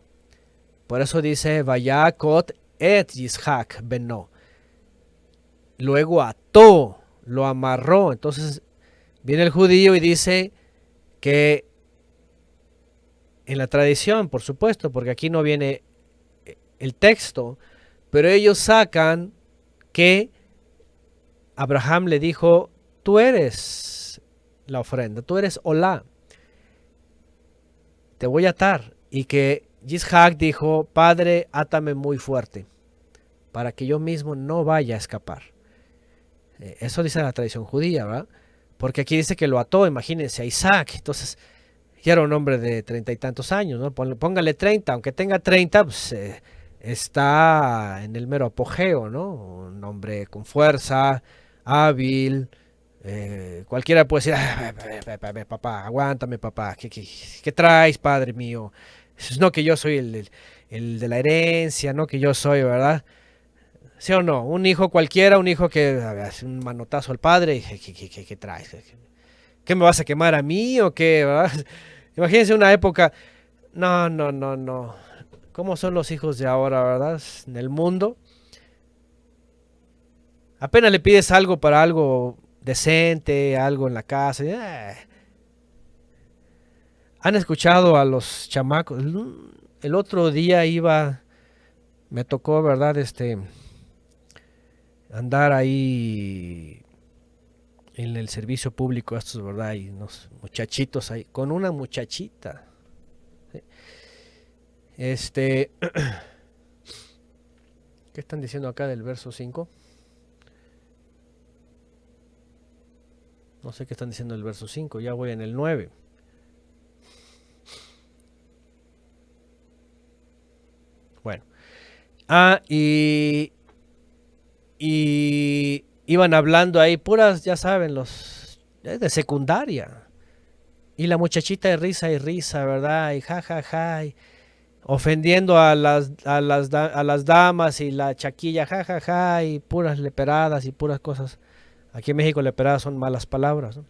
Por eso dice, Vayakot et Yishak beno. Luego ató, lo amarró. Entonces viene el judío y dice que en la tradición, por supuesto, porque aquí no viene el texto, pero ellos sacan que Abraham le dijo, tú eres la ofrenda, tú eres Olá, te voy a atar. Y que Yishak dijo, padre, átame muy fuerte, para que yo mismo no vaya a escapar. Eso dice la tradición judía, ¿verdad? Porque aquí dice que lo ató, imagínense, a Isaac. Entonces, ya era un hombre de 30 y tantos años, ¿no? Póngale 30, aunque tenga 30, pues está en el mero apogeo, ¿no? Un hombre con fuerza, hábil. Cualquiera puede decir, papá, aguántame, papá, ¿qué traes, padre mío? No que yo soy el de la herencia, no que yo soy, ¿verdad? ¿Sí o no? Un hijo cualquiera, un hijo que hace un manotazo al padre, ¿qué traes? ¿Qué me vas a quemar a mí o qué? ¿Verdad? Imagínense una época, no, no, no, no. ¿Cómo son los hijos de ahora, verdad? En el mundo. Apenas le pides algo para algo decente, algo en la casa. ¿Han escuchado a los chamacos? El otro día me tocó, ¿verdad? Andar ahí en el servicio público, estos, ¿verdad? Y unos muchachitos ahí, con una muchachita. ¿Sí? ¿Qué están diciendo acá del verso 5? No sé qué están diciendo del verso 5, ya voy en el 9. Bueno. Y iban hablando ahí, puras, ya saben, los de secundaria. Y la muchachita de risa y risa, ¿verdad? Y ja, ja, ja. Y ofendiendo a las damas y la chaquilla, ja, ja, ja. Y puras leperadas y puras cosas. Aquí en México leperadas son malas palabras, ¿no?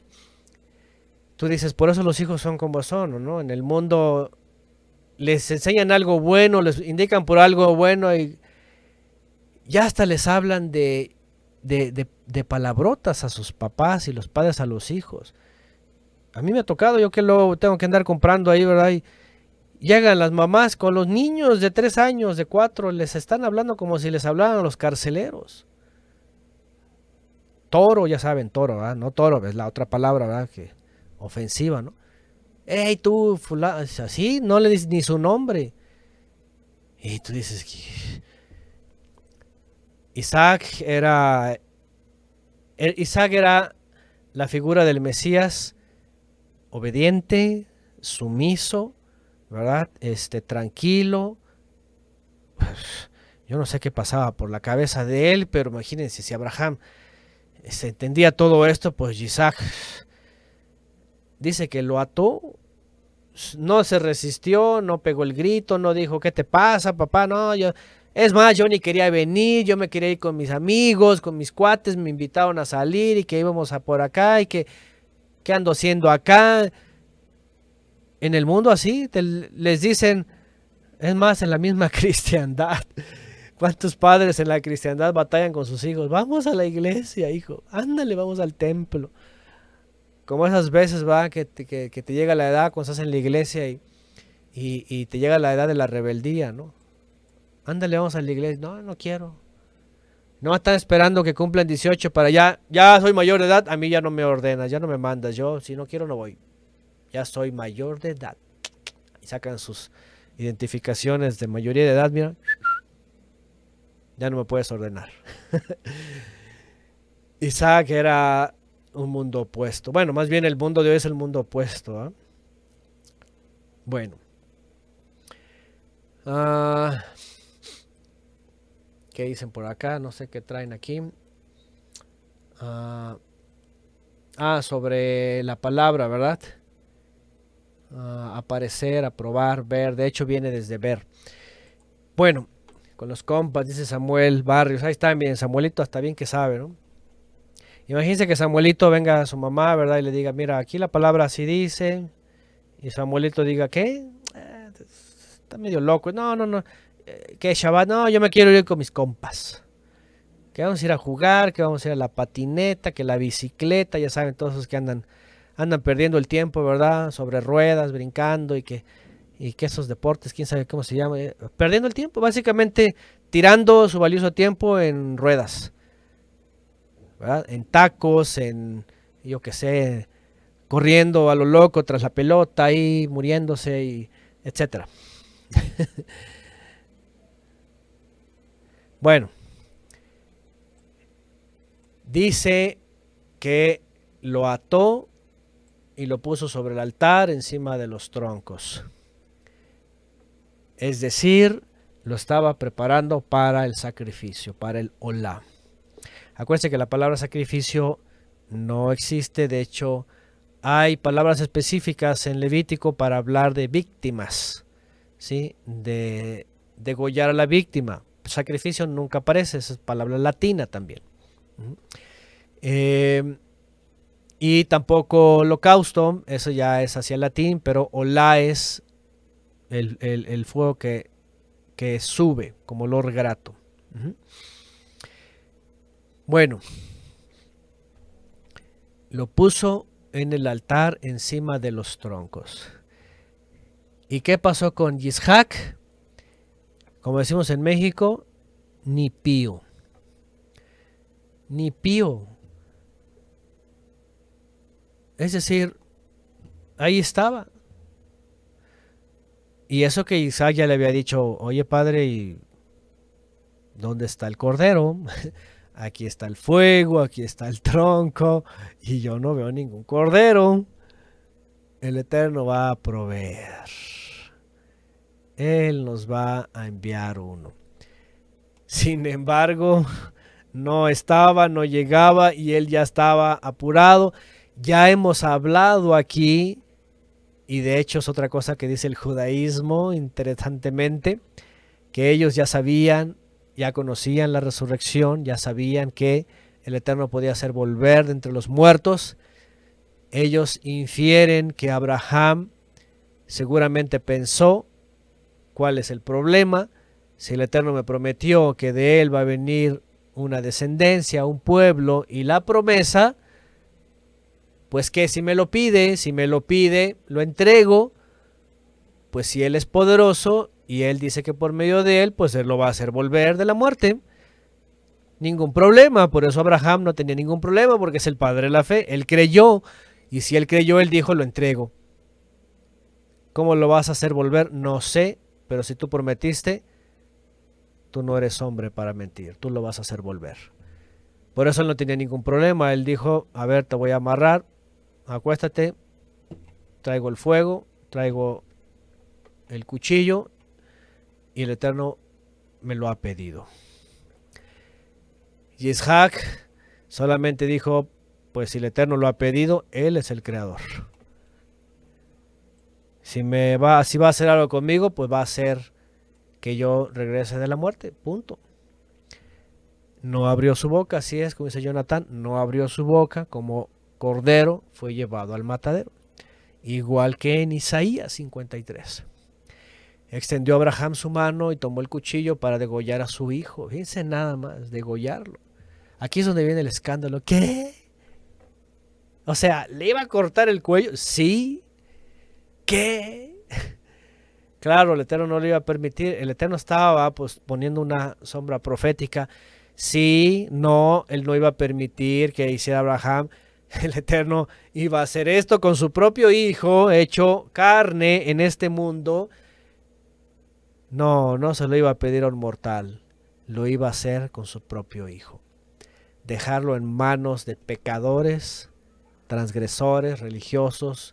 Tú dices, por eso los hijos son como son, ¿no? En el mundo les enseñan algo bueno, les indican por algo bueno y ya hasta les hablan de palabrotas a sus papás y los padres a los hijos. A mí me ha tocado, yo que lo tengo que andar comprando ahí, ¿verdad? Y llegan las mamás con los niños de 3 años, de 4, les están hablando como si les hablaran a los carceleros. Toro, ya saben, toro, ¿verdad? No toro, es la otra palabra, ¿verdad? Que ofensiva, ¿no? Hey, tú, fulano, así, no le dices ni su nombre. Y tú dices que Isaac era la figura del Mesías obediente, sumiso, ¿verdad? Tranquilo. Yo no sé qué pasaba por la cabeza de él, pero imagínense si Abraham se entendía todo esto, pues Isaac dice que lo ató, no se resistió, no pegó el grito, no dijo, ¿qué te pasa, papá? No, es más, yo ni quería venir, yo me quería ir con mis amigos, con mis cuates, me invitaron a salir y que íbamos a por acá y que, ¿qué ando haciendo acá? En el mundo así, les dicen, es más, en la misma cristiandad. ¿Cuántos padres en la cristiandad batallan con sus hijos? Vamos a la iglesia, hijo, ándale, vamos al templo. Como esas veces, va, que te llega la edad cuando estás en la iglesia y te llega la edad de la rebeldía, ¿no? Ándale, vamos a la iglesia. No, no quiero. No están esperando que cumplan 18 para ya soy mayor de edad, a mí ya no me ordenas, ya no me mandas, yo si no quiero no voy. Ya soy mayor de edad. Y sacan sus identificaciones de mayoría de edad, mira. ya no me puedes ordenar. Isaac era un mundo opuesto. Bueno, más bien el mundo de hoy es el mundo opuesto, ¿eh? Bueno. ¿Qué dicen por acá? No sé qué traen aquí. Sobre la palabra, ¿verdad? Aparecer, aprobar, ver. De hecho viene desde ver. Bueno, con los compas, dice Samuel Barrios. Ahí está bien, Samuelito hasta bien que sabe, ¿no? Imagínense que Samuelito venga a su mamá, ¿verdad? Y le diga, mira, aquí la palabra así dice. Y Samuelito diga, ¿qué? Está medio loco. No, no, no. ¿Qué, Shabbat? No, yo me quiero ir con mis compas. Que vamos a ir a jugar, que vamos a ir a la patineta, que la bicicleta, ya saben, todos esos que andan perdiendo el tiempo, ¿verdad? Sobre ruedas, brincando y que esos deportes, quién sabe cómo se llama, perdiendo el tiempo, básicamente tirando su valioso tiempo en ruedas, ¿verdad? En tacos, yo qué sé, corriendo a lo loco tras la pelota ahí, muriéndose y etcétera. Bueno, dice que lo ató y lo puso sobre el altar encima de los troncos. Es decir, lo estaba preparando para el sacrificio, para el olá. Acuérdense que la palabra sacrificio no existe, de hecho hay palabras específicas en Levítico para hablar de víctimas, ¿sí? De degollar a la víctima. Sacrificio nunca aparece, esa es palabra latina también. Y tampoco holocausto, eso ya es hacia el latín, pero olá es el fuego que sube como olor grato. Bueno, lo puso en el altar encima de los troncos. ¿Y qué pasó con Isaac? Como decimos en México, ni pío. Ni pío. Es decir, ahí estaba. Y eso que Isaac ya le había dicho, oye padre, ¿y dónde está el cordero? Aquí está el fuego, aquí está el tronco, y yo no veo ningún cordero. El Eterno va a proveer. Él nos va a enviar uno. Sin embargo, no estaba, no llegaba y él ya estaba apurado. Ya hemos hablado aquí, y de hecho es otra cosa que dice el judaísmo, interesantemente, que ellos ya sabían, ya conocían la resurrección, ya sabían que el Eterno podía hacer volver de entre los muertos. Ellos infieren que Abraham seguramente pensó, ¿cuál es el problema? Si el Eterno me prometió que de él va a venir una descendencia, un pueblo y la promesa, pues que si me lo pide, lo entrego. Pues si él es poderoso y él dice que por medio de él, pues él lo va a hacer volver de la muerte. Ningún problema, por eso Abraham no tenía ningún problema, porque es el padre de la fe. Él creyó, y si él creyó, él dijo, lo entrego. ¿Cómo lo vas a hacer volver? No sé, pero si tú prometiste, tú no eres hombre para mentir, tú lo vas a hacer volver. Por eso él no tenía ningún problema. Él dijo, a ver, te voy a amarrar, acuéstate, traigo el fuego, traigo el cuchillo, y el Eterno me lo ha pedido. Y Isaac solamente dijo, pues si el Eterno lo ha pedido, él es el creador. Si va a hacer algo conmigo, pues va a hacer que yo regrese de la muerte, punto. No abrió su boca, así es, como dice Jonathan, no abrió su boca, como cordero fue llevado al matadero. Igual que en Isaías 53. Extendió Abraham su mano y tomó el cuchillo para degollar a su hijo. Fíjense nada más, degollarlo. Aquí es donde viene el escándalo. ¿Qué? O sea, ¿le iba a cortar el cuello? Sí. ¿Qué? Claro, el Eterno no le iba a permitir. El Eterno estaba pues poniendo una sombra profética. Sí, no, él no iba a permitir que hiciera Abraham. El Eterno iba a hacer esto con su propio hijo, hecho carne en este mundo. No, no se lo iba a pedir a un mortal. lo iba a hacer con su propio hijo. Dejarlo en manos de pecadores, transgresores, religiosos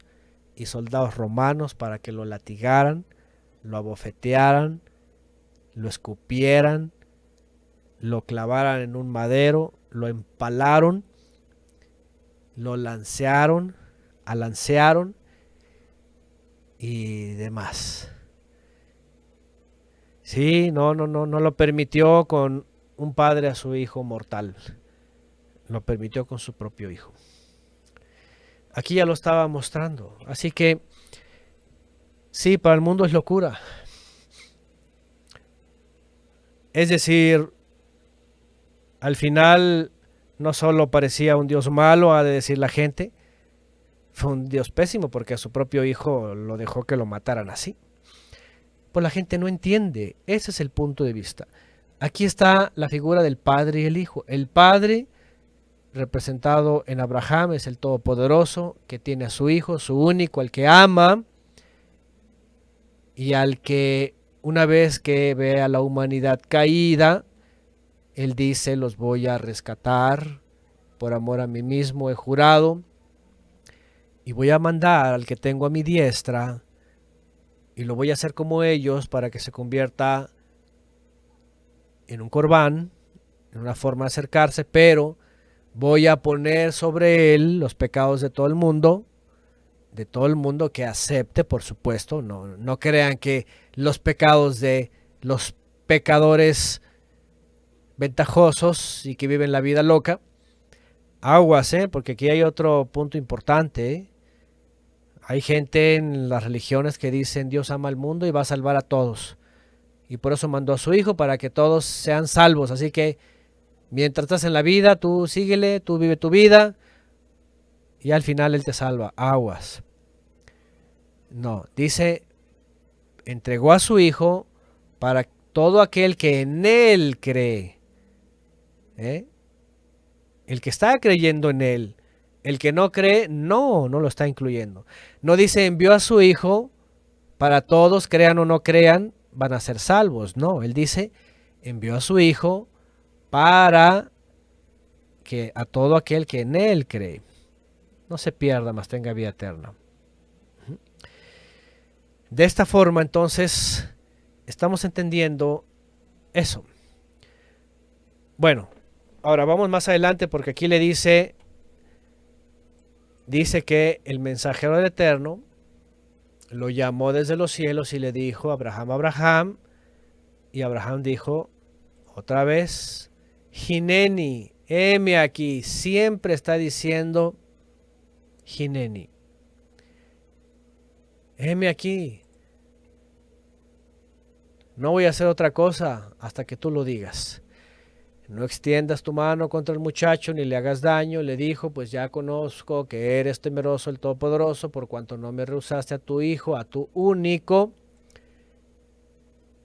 y soldados romanos para que lo latigaran, lo abofetearan, lo escupieran, lo clavaran en un madero, lo empalaron, lo alancearon y demás. Sí, no lo permitió con un padre a su hijo mortal. Lo permitió con su propio hijo. Aquí ya lo estaba mostrando. Así que, sí, para el mundo es locura. Es decir, al final no solo parecía un Dios malo, ha de decir la gente, fue un Dios pésimo porque a su propio hijo lo dejó que lo mataran así. Pues la gente no entiende, ese es el punto de vista. Aquí está la figura del Padre y el Hijo. El Padre, representado en Abraham, es el Todopoderoso que tiene a su Hijo, su único, al que ama y al que una vez que ve a la humanidad caída, Él dice, los voy a rescatar, por amor a mí mismo he jurado, y voy a mandar al que tengo a mi diestra, y lo voy a hacer como ellos para que se convierta en un corbán, en una forma de acercarse, pero voy a poner sobre él los pecados de todo el mundo que acepte, por supuesto. No crean que los pecados de los pecadores ventajosos y que viven la vida loca. Aguas, porque aquí hay otro punto importante. Hay gente en las religiones que dicen Dios ama al mundo y va a salvar a todos. Y por eso mandó a su hijo para que todos sean salvos. Así que mientras estás en la vida, tú síguele, tú vive tu vida y al final Él te salva. Aguas. No, dice, entregó a su hijo para todo aquel que en Él cree. El que está creyendo en Él. El que no cree, no lo está incluyendo. No dice envió a su hijo para todos, crean o no crean, van a ser salvos. No, Él dice envió a su hijo para que a todo aquel que en Él cree no se pierda, mas tenga vida eterna. De esta forma, entonces, estamos entendiendo eso. Bueno, ahora vamos más adelante porque aquí le dice que el mensajero del Eterno lo llamó desde los cielos y le dijo, Abraham, Abraham, y Abraham dijo otra vez, Hineni, heme aquí, siempre está diciendo Hineni. Heme aquí. No voy a hacer otra cosa hasta que tú lo digas. No extiendas tu mano contra el muchacho ni le hagas daño. Le dijo, pues ya conozco que eres temeroso el Todopoderoso por cuanto no me rehusaste a tu hijo, a tu único.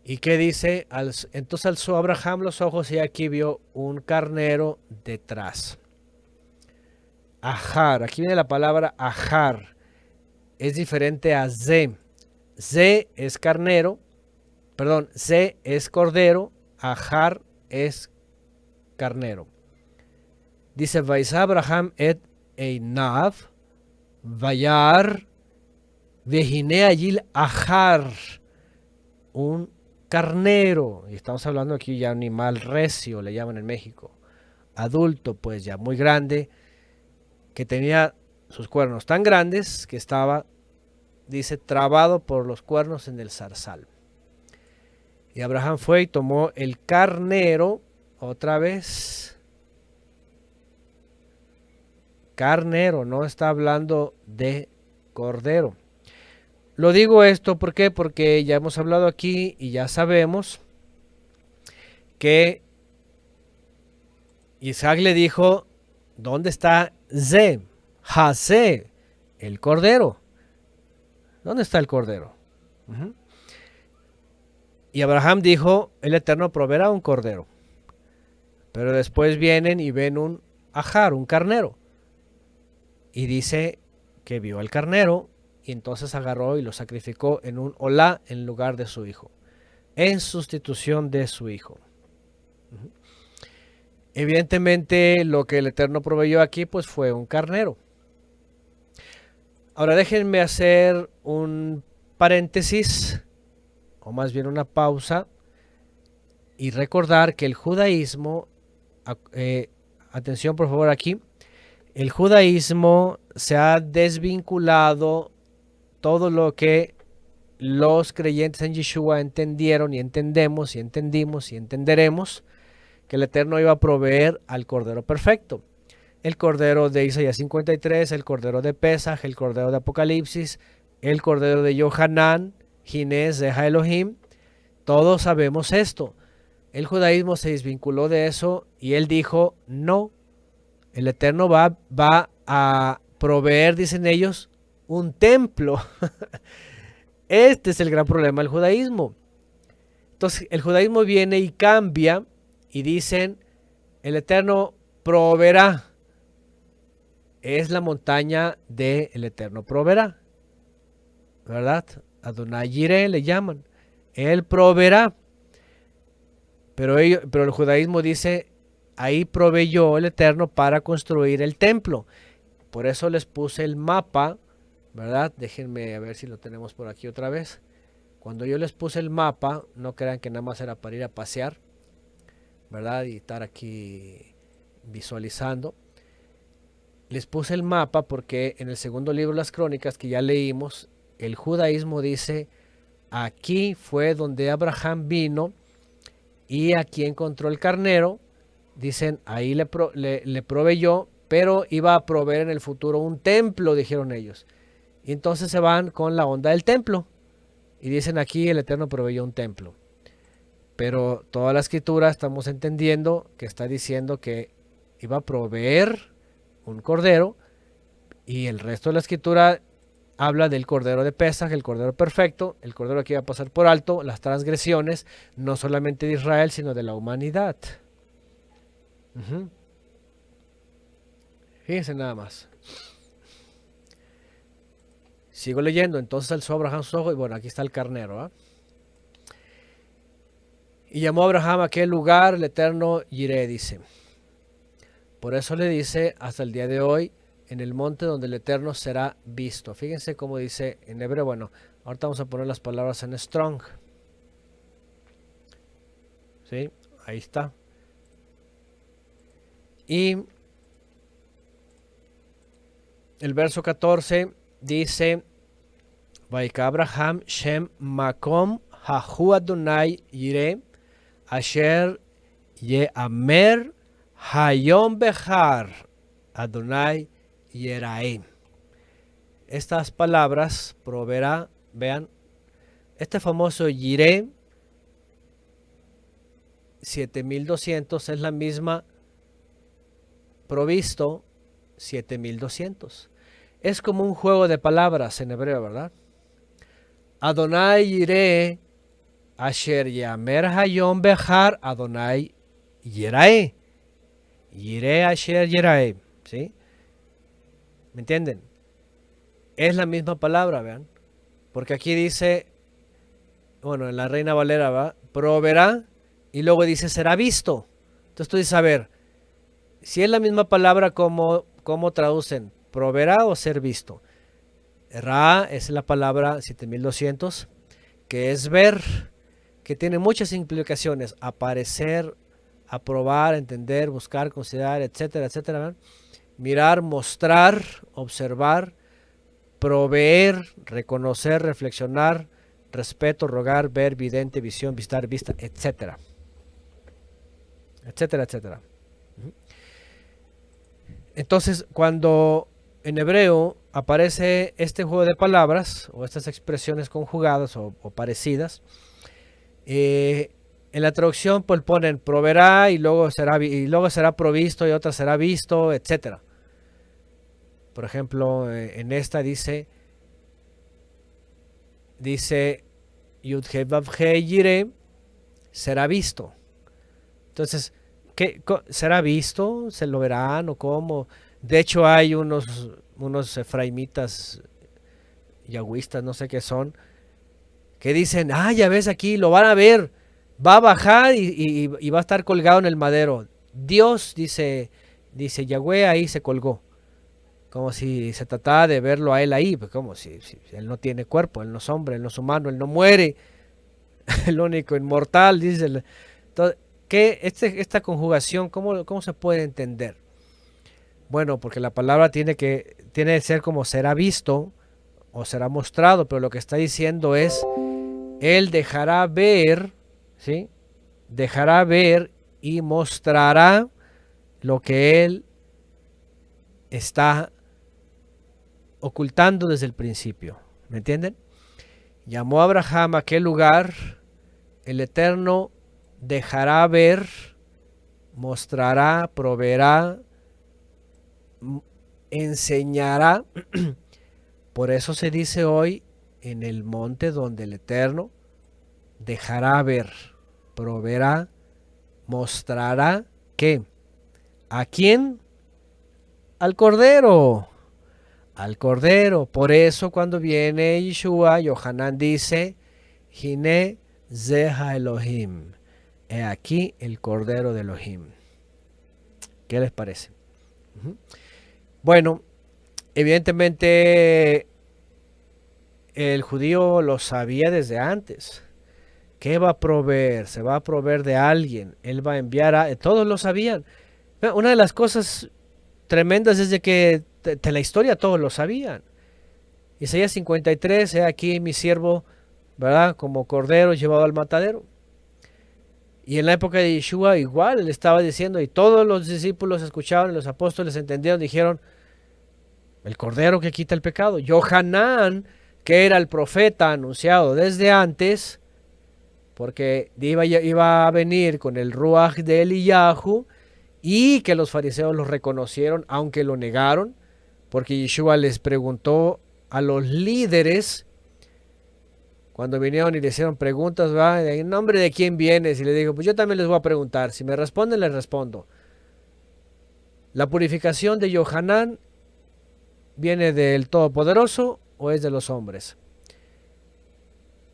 ¿Y qué dice? Entonces alzó Abraham los ojos y aquí vio un carnero detrás. Ajar, aquí viene la palabra ajar. Es diferente a ze. Ze es carnero, perdón, ze es cordero, ajar es carnero. Dice, Vaisá Abraham et einav, vayar, vejine agil ajar, un carnero. Y estamos hablando aquí ya de un animal recio, le llaman en México. Adulto, pues ya muy grande, que tenía sus cuernos tan grandes que estaba, dice, trabado por los cuernos en el zarzal. Y Abraham fue y tomó el carnero, otra vez. Carnero, no está hablando de cordero. Lo digo esto, ¿por qué? Porque ya hemos hablado aquí y ya sabemos que Isaac le dijo, ¿dónde está Ze? Jase, el cordero. ¿Dónde está el cordero? Y Abraham dijo, el Eterno proveerá un cordero. Pero después vienen y ven un ajar, un carnero. Y dice que vio al carnero y entonces agarró y lo sacrificó en un olá en lugar de su hijo. En sustitución de su hijo. Evidentemente lo que el Eterno proveyó aquí pues fue un carnero. Ahora déjenme hacer un paréntesis, o más bien una pausa, y recordar que el judaísmo, atención por favor aquí, el judaísmo se ha desvinculado todo lo que los creyentes en Yeshua entendieron y entendemos y entendimos y entenderemos, que el Eterno iba a proveer al Cordero perfecto. El Cordero de Isaías 53, el Cordero de Pesaj, el Cordero de Apocalipsis, el Cordero de Yohanan, Ginés de Elohim. Todos sabemos esto. El judaísmo se desvinculó de eso y él dijo, no, el Eterno va a proveer, dicen ellos, un templo. Este es el gran problema del judaísmo. Entonces el judaísmo viene y cambia y dicen, el Eterno proveerá. Es la montaña del Eterno proveerá, ¿verdad? Adonai Jireh le llaman. Él proveerá. Pero el judaísmo dice, ahí proveyó el Eterno para construir el templo. Por eso les puse el mapa, ¿verdad? Déjenme a ver si lo tenemos por aquí otra vez. Cuando yo les puse el mapa, no crean que nada más era para ir a pasear, ¿verdad? Y estar aquí visualizando. Les puse el mapa porque en el segundo libro de las Crónicas que ya leímos, el judaísmo dice, aquí fue donde Abraham vino y aquí encontró el carnero. Dicen, ahí le proveyó, pero iba a proveer en el futuro un templo, dijeron ellos. Y entonces se van con la onda del templo. Y dicen, aquí el Eterno proveyó un templo. Pero toda la escritura estamos entendiendo que está diciendo que iba a proveer un cordero, y el resto de la escritura habla del cordero de Pesaj, el cordero perfecto, el cordero que iba a pasar por alto las transgresiones, no solamente de Israel, sino de la humanidad. Fíjense nada más. Sigo leyendo. Entonces alzó Abraham sus ojos y bueno, aquí está el carnero. Y llamó a Abraham a aquel lugar el Eterno Jireh, dice. Por eso le dice hasta el día de hoy, en el monte donde el Eterno será visto. Fíjense cómo dice en hebreo. Bueno, ahorita vamos a poner las palabras en Strong. ¿Sí? Ahí está. Y el verso 14 dice, Vaika Abraham Shem Makom Hahu Adonai Yireh Asher Yeamer Hayom Behar Adonai Yerae. Estas palabras proveerá, vean, este famoso Yireh 7200 es la misma provisto 7200. Es como un juego de palabras en hebreo, ¿verdad? Adonai Yireh Asher Yamer Hayom Behar Adonai Yerae. Yireh Asher Yerae. ¿Sí? ¿Me entienden? Es la misma palabra, vean. Porque aquí dice, bueno, en la Reina Valera va, proveerá, y luego dice será visto. Entonces tú dices, a ver, si es la misma palabra, ¿cómo traducen? ¿Proveerá o ser visto? Ra es la palabra 7200, que es ver, que tiene muchas implicaciones. Aparecer, aprobar, entender, buscar, considerar, etcétera, etcétera. ¿Verdad? Mirar, mostrar, observar, proveer, reconocer, reflexionar, respeto, rogar, ver, vidente, visión, visitar, vista, etcétera. Etcétera, etcétera. Entonces, cuando en hebreo aparece este juego de palabras o estas expresiones conjugadas o parecidas, en la traducción pues ponen proveerá y luego será provisto y otra será visto, etcétera. Por ejemplo, en esta dice Yud-He Vav-He Yireh será visto. Entonces, ¿qué será visto? ¿Se lo verán o cómo? De hecho hay unos efraimitas, yagüistas, no sé qué son, que dicen, ya ves aquí, lo van a ver, va a bajar y va a estar colgado en el madero. Dios, dice Yahweh, ahí se colgó. Como si se trataba de verlo a él ahí, pues como si él no tiene cuerpo, él no es hombre, él no es humano, él no muere, el único inmortal, dice. Entonces, esta conjugación, ¿cómo se puede entender? Bueno, porque la palabra tiene que ser como será visto o será mostrado, pero lo que está diciendo es, él dejará ver, ¿sí? Dejará ver y mostrará lo que él está ocultando desde el principio. ¿Me entienden? Llamó a Abraham a aquel lugar, el Eterno dejará ver, mostrará, proveerá, enseñará. Por eso se dice hoy, en el monte donde el Eterno dejará ver, proveerá, mostrará, ¿qué? ¿A quién? Al Cordero. Al Cordero. Por eso cuando viene Yeshua, Yohanan dice, Hine Zeha Elohim. He aquí el Cordero de Elohim. ¿Qué les parece? Bueno, evidentemente el judío lo sabía desde antes. ¿Qué va a proveer? Se va a proveer de alguien. Él va a enviar a... Todos lo sabían. Una de las cosas tremendas es de que de la historia todos lo sabían. Isaías 53, he aquí mi siervo, ¿verdad? Como cordero llevado al matadero. Y en la época de Yeshua igual, él estaba diciendo, y todos los discípulos escucharon, y los apóstoles entendieron, dijeron, el cordero que quita el pecado. Yohanan, que era el profeta anunciado desde antes, porque iba a venir con el Ruach de Eliyahu, y que los fariseos lo reconocieron, aunque lo negaron, porque Yeshua les preguntó a los líderes, cuando vinieron y le hicieron preguntas, ¿va? ¿En nombre de quién vienes? Y le dijo, pues yo también les voy a preguntar, si me responden, les respondo. ¿La purificación de Yohanan viene del Todopoderoso o es de los hombres?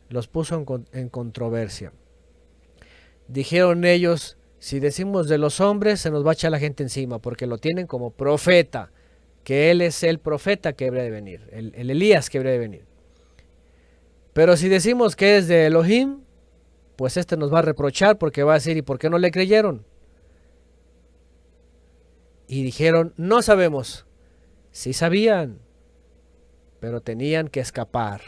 Los puso en controversia. Dijeron ellos, si decimos de los hombres, se nos va a echar la gente encima, porque lo tienen como profeta, que él es el profeta que debe de venir, el Elías que debe de venir. Pero si decimos que es de Elohim, pues este nos va a reprochar porque va a decir, ¿y por qué no le creyeron? Y dijeron, no sabemos. Sí sabían, pero tenían que escapar.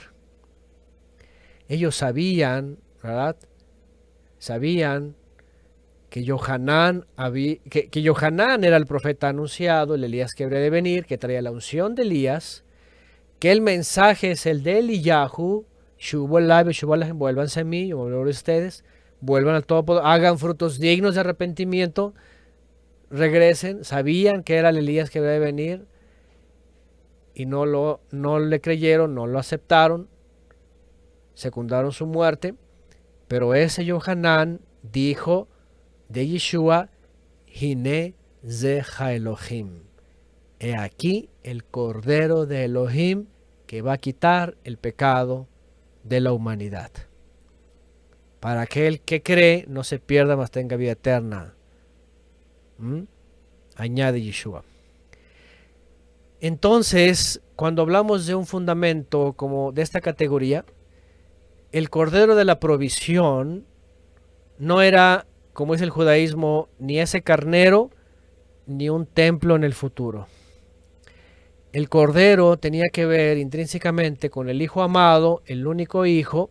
Ellos sabían, ¿verdad? Sabían que Yohanan era el profeta anunciado, el Elías que habría de venir, que traía la unción de Elías, que el mensaje es el de Eliyahu, vuélvanse a mí, yo vuelvo a ustedes, vuelvan al Todopoderoso, hagan frutos dignos de arrepentimiento, regresen. Sabían que era el Elías que habría de venir y no le creyeron, no lo aceptaron, secundaron su muerte, pero ese Yohanan dijo de Yeshua, Hine Zeha Elohim. He aquí el Cordero de Elohim que va a quitar el pecado de la humanidad. Para aquel que cree no se pierda, mas tenga vida eterna. Añade Yeshua. Entonces, cuando hablamos de un fundamento como de esta categoría, el Cordero de la Provisión no era, como es el judaísmo, ni ese carnero, ni un templo en el futuro. El Cordero tenía que ver intrínsecamente con el Hijo amado, el único Hijo,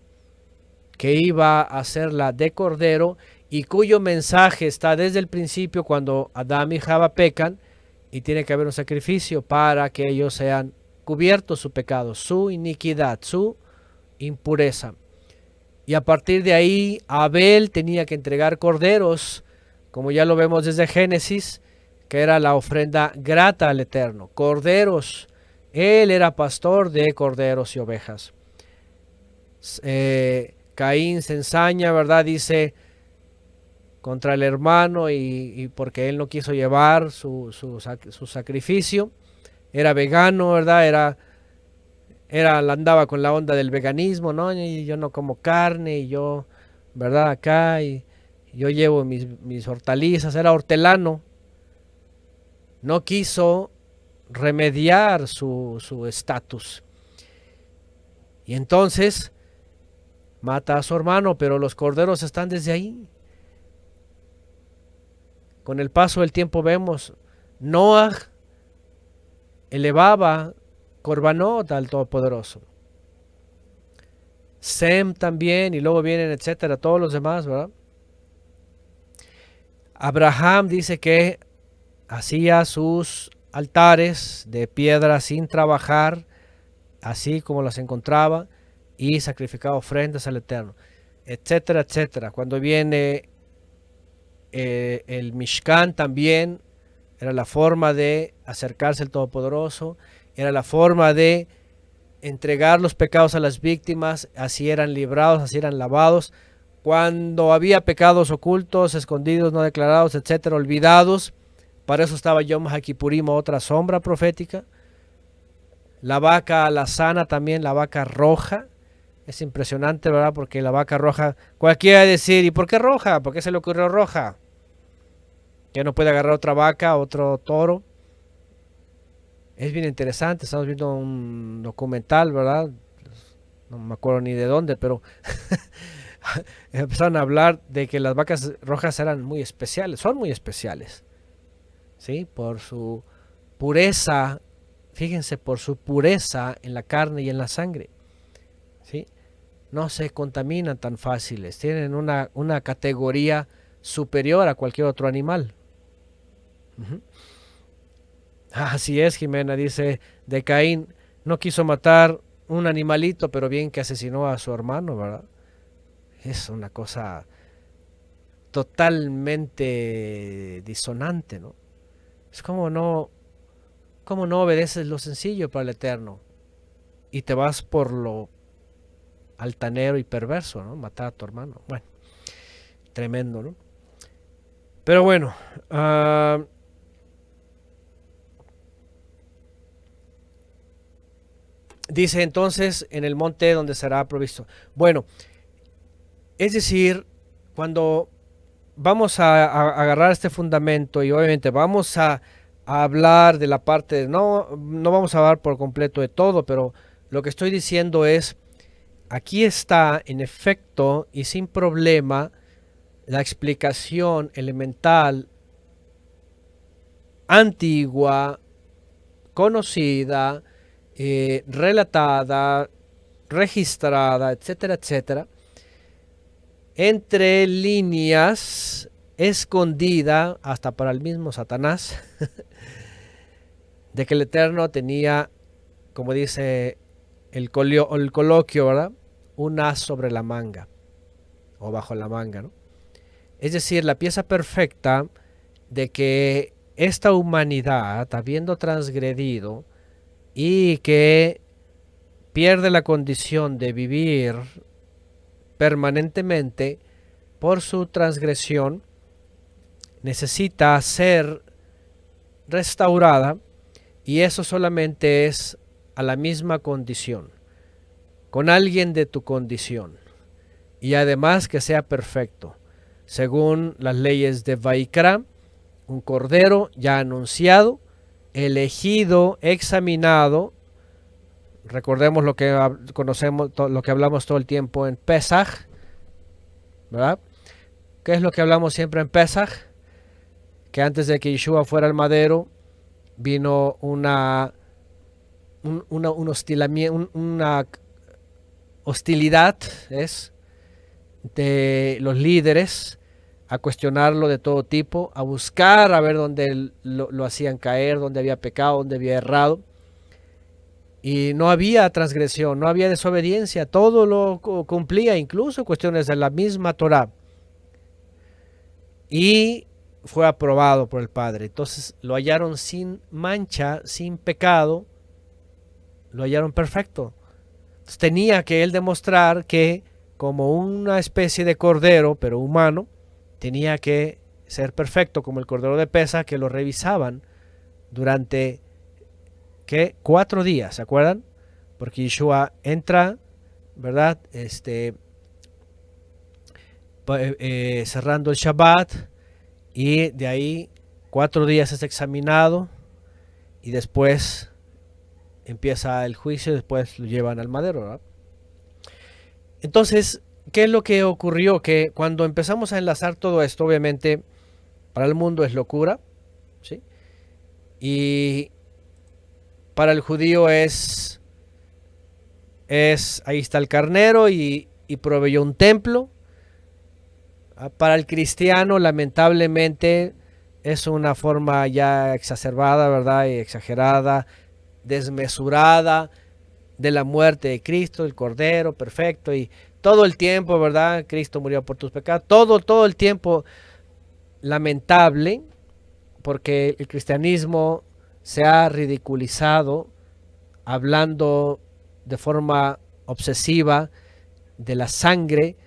que iba a ser la de Cordero, y cuyo mensaje está desde el principio cuando Adán y Java pecan, y tiene que haber un sacrificio para que ellos sean cubiertos su pecado, su iniquidad, su impureza. Y a partir de ahí, Abel tenía que entregar corderos, como ya lo vemos desde Génesis, que era la ofrenda grata al Eterno. Corderos. Él era pastor de corderos y ovejas. Caín se ensaña, ¿verdad? Dice contra el hermano y porque él no quiso llevar su sacrificio. Era vegano, ¿verdad? Andaba con la onda del veganismo, ¿no? Y yo no como carne, y yo ¿verdad? Acá y yo llevo mis hortalizas, era hortelano, no quiso remediar su estatus. Y entonces mata a su hermano, pero los corderos están desde ahí. Con el paso del tiempo vemos, Noah elevaba Corbanot al Todopoderoso. Sem también, y luego vienen, etcétera, todos los demás, ¿verdad? Abraham dice que hacía sus altares de piedra sin trabajar, así como las encontraba, y sacrificaba ofrendas al Eterno, etcétera, etcétera. Cuando viene el Mishkan también, era la forma de acercarse al Todopoderoso, era la forma de entregar los pecados a las víctimas, así eran librados, así eran lavados. Cuando había pecados ocultos, escondidos, no declarados, etcétera, olvidados, para eso estaba Yom HaKippurim, otra sombra profética. La vaca alazana también, la vaca roja. Es impresionante, ¿verdad? Porque la vaca roja, cualquiera decir, ¿y por qué roja? ¿Por qué se le ocurrió roja? Que no puede agarrar otra vaca, otro toro. Es bien interesante, estamos viendo un documental, ¿verdad? No me acuerdo ni de dónde, pero empezaron a hablar de que las vacas rojas eran muy especiales, son muy especiales, ¿sí? Por su pureza, fíjense, por su pureza en la carne y en la sangre, ¿sí? No se contaminan tan fáciles, tienen una categoría superior a cualquier otro animal. Uh-huh. Así es, Jimena, dice, de Caín no quiso matar un animalito, pero bien que asesinó a su hermano, ¿verdad? Es una cosa totalmente disonante, ¿no? Es como no obedeces lo sencillo para el Eterno y te vas por lo altanero y perverso, ¿no? Matar a tu hermano. Bueno, tremendo, ¿no? Pero bueno, dice entonces en el monte donde será provisto. Bueno, es decir, cuando vamos a agarrar este fundamento y obviamente vamos a hablar de la parte, no vamos a hablar por completo de todo, pero lo que estoy diciendo es, aquí está en efecto y sin problema la explicación elemental, antigua, conocida, relatada, registrada, etcétera, etcétera, entre líneas, escondida hasta para el mismo Satanás, de que el Eterno tenía, como dice el coloquio, ¿verdad? Un as sobre la manga, o bajo la manga, ¿no? Es decir, la pieza perfecta de que esta humanidad, habiendo transgredido y que pierde la condición de vivir permanentemente por su transgresión, necesita ser restaurada, y eso solamente es a la misma condición, con alguien de tu condición, y además que sea perfecto, según las leyes de Vaikra, un cordero ya anunciado, elegido, examinado. Recordemos lo que conocemos, lo que hablamos todo el tiempo en Pesaj, ¿verdad? ¿Qué es lo que hablamos siempre en Pesaj? Que antes de que Yeshua fuera al madero, vino una hostilidad, ¿es? De los líderes a cuestionarlo de todo tipo, a buscar a ver dónde lo hacían caer, dónde había pecado, dónde había errado. Y no había transgresión, no había desobediencia, todo lo cumplía, incluso cuestiones de la misma Torá. Y fue aprobado por el Padre. Entonces lo hallaron sin mancha, sin pecado, lo hallaron perfecto. Entonces tenía que él demostrar que como una especie de cordero, pero humano, tenía que ser perfecto como el cordero de Pesa, que lo revisaban durante 4 días, ¿se acuerdan? Porque Yeshua entra, ¿verdad? cerrando el Shabbat, y de ahí 4 días es examinado y después empieza el juicio, después lo llevan al madero, ¿verdad? Entonces, ¿qué es lo que ocurrió? Que cuando empezamos a enlazar todo esto, obviamente para el mundo es locura, ¿sí? Y para el judío ahí está el carnero y proveyó un templo. Para el cristiano, lamentablemente, es una forma ya exacerbada, ¿verdad? Y exagerada, desmesurada de la muerte de Cristo, el Cordero, perfecto. Y todo el tiempo, ¿verdad? Cristo murió por tus pecados. Todo el tiempo lamentable, porque el cristianismo se ha ridiculizado hablando de forma obsesiva de la sangre,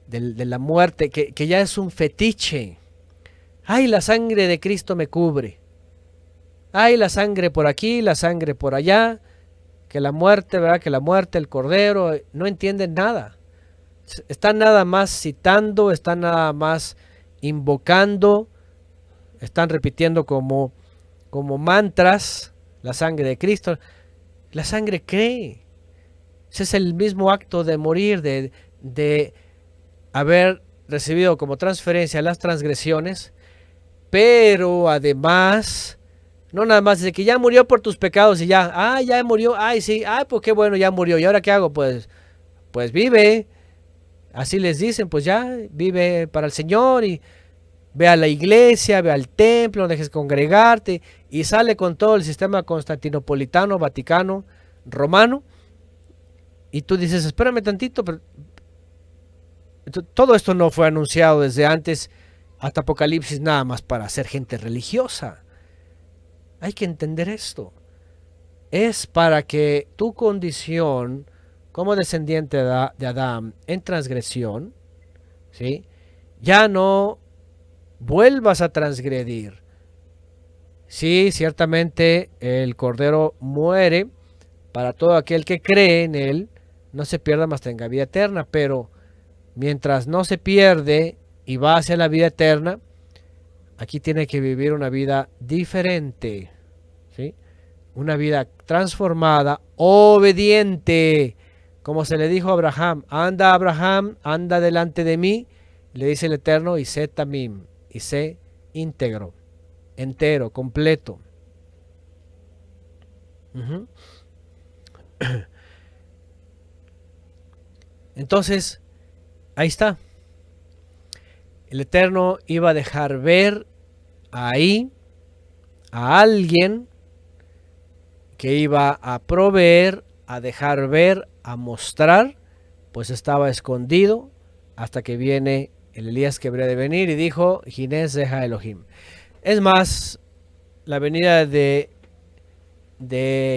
de la muerte, que ya es un fetiche. Ay, la sangre de Cristo me cubre. Ay, la sangre por aquí, la sangre por allá. Que la muerte, ¿verdad? Que la muerte, el cordero, no entienden nada. Están nada más citando, están nada más invocando, están repitiendo como mantras la sangre de Cristo. La sangre cree. Ese es el mismo acto de morir, de haber recibido como transferencia las transgresiones, pero además, no nada más de que ya murió por tus pecados y ya murió, ay sí, ay pues qué bueno, ya murió, ¿y ahora qué hago? Pues vive, así les dicen, pues ya vive para el Señor y ve a la iglesia, ve al templo, no dejes congregarte, y sale con todo el sistema constantinopolitano, vaticano, romano, y tú dices, espérame tantito, pero todo esto no fue anunciado desde antes hasta Apocalipsis nada más para hacer gente religiosa. Hay que entender esto. Es para que tu condición como descendiente de Adán en transgresión, ¿sí?, ya no vuelvas a transgredir. Sí, ciertamente el Cordero muere para todo aquel que cree en él, no se pierda, mas tenga vida eterna, pero mientras no se pierde y va hacia la vida eterna, aquí tiene que vivir una vida diferente, ¿sí? Una vida transformada, obediente, como se le dijo a Abraham, anda delante de mí, le dice el Eterno, y sé tamim, y sé íntegro, entero, completo. Entonces, ahí está. El Eterno iba a dejar ver ahí a alguien que iba a proveer, a dejar ver, a mostrar, pues estaba escondido hasta que viene el Elías que habría de venir y dijo, Ginés deja Elohim. Es más, la venida de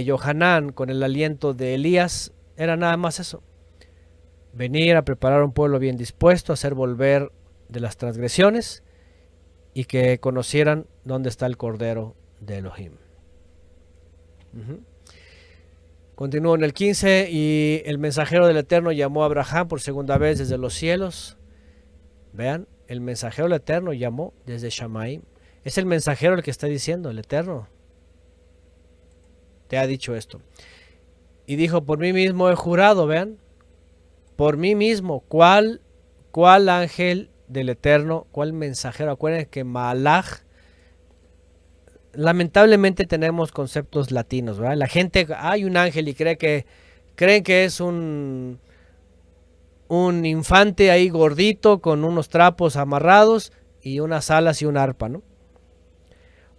Johanán con el aliento de Elías era nada más eso. Venir a preparar un pueblo bien dispuesto, a hacer volver de las transgresiones y que conocieran dónde está el Cordero de Elohim. Continúo en el 15, y el mensajero del Eterno llamó a Abraham por segunda vez desde los cielos. Vean, el mensajero del Eterno llamó desde Shamaim. Es el mensajero el que está diciendo, el Eterno te ha dicho esto. Y dijo, por mí mismo he jurado, vean, por mí mismo. ¿Cuál ángel del Eterno? ¿Cuál mensajero? Acuérdense que Malach, lamentablemente tenemos conceptos latinos, ¿verdad? La gente, hay un ángel y creen que es un infante ahí gordito con unos trapos amarrados y unas alas y un arpa, ¿no?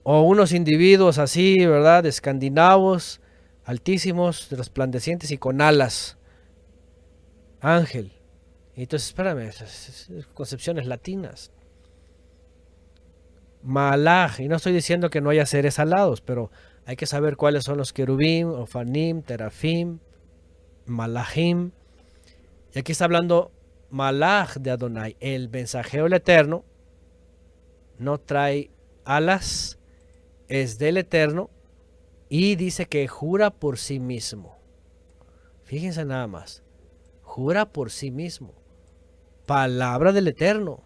O unos individuos así, ¿verdad? Escandinavos, altísimos, resplandecientes y con alas. Ángel. Y entonces, espérame, concepciones latinas. Malach, y no estoy diciendo que no haya seres alados, pero hay que saber cuáles son los querubim, ofanim, terafim, malachim. Y aquí está hablando Malach de Adonai, el mensajero del Eterno. No trae alas, es del Eterno, y dice que jura por sí mismo. Fíjense nada más, jura por sí mismo. palabra del Eterno.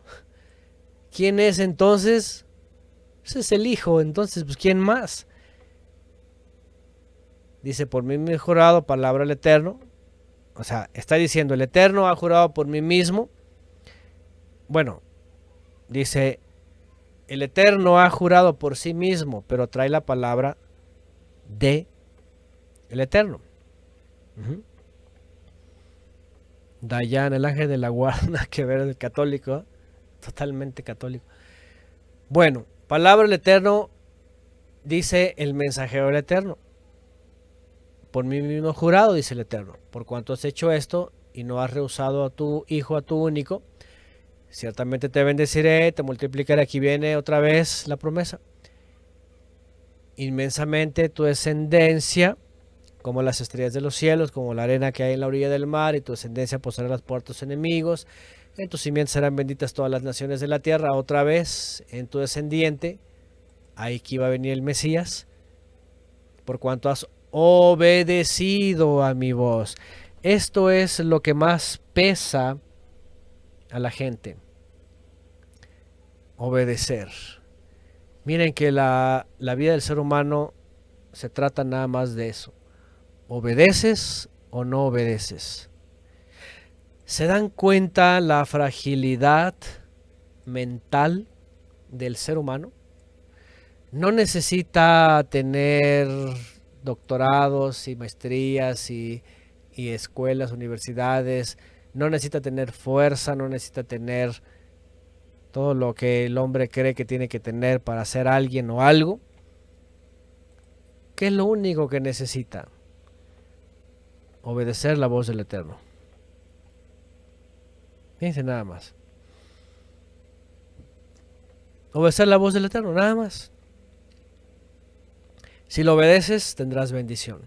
¿Quién es entonces? Ese es el Hijo. Entonces, pues, ¿quién más? Dice, por mí me he jurado, palabra del Eterno. O sea, está diciendo, el Eterno ha jurado por mí mismo. Bueno, dice, el Eterno ha jurado por sí mismo, pero trae la palabra de el Eterno. Dayan, el ángel de la guarda, que ver el católico, totalmente católico. Bueno, palabra del Eterno, dice el mensajero del Eterno. Por mí mismo jurado, dice el Eterno, por cuanto has hecho esto y no has rehusado a tu hijo, a tu único, ciertamente te bendeciré, te multiplicaré. Aquí viene otra vez la promesa. Inmensamente tu descendencia, como las estrellas de los cielos, como la arena que hay en la orilla del mar, y tu descendencia posará las puertas de tus enemigos. En tu simiente serán benditas todas las naciones de la tierra. Otra vez, en tu descendiente, ahí que iba a venir el Mesías, por cuanto has obedecido a mi voz. Esto es lo que más pesa a la gente. Obedecer. Miren que la vida del ser humano se trata nada más de eso. ¿Obedeces o no obedeces? ¿Se dan cuenta la fragilidad mental del ser humano? No necesita tener doctorados y maestrías y escuelas, universidades. No necesita tener fuerza, no necesita tener todo lo que el hombre cree que tiene que tener para ser alguien o algo. ¿Qué es lo único que necesita? Obedecer la voz del Eterno. Fíjense nada más. Obedecer la voz del Eterno, nada más. Si lo obedeces, tendrás bendición.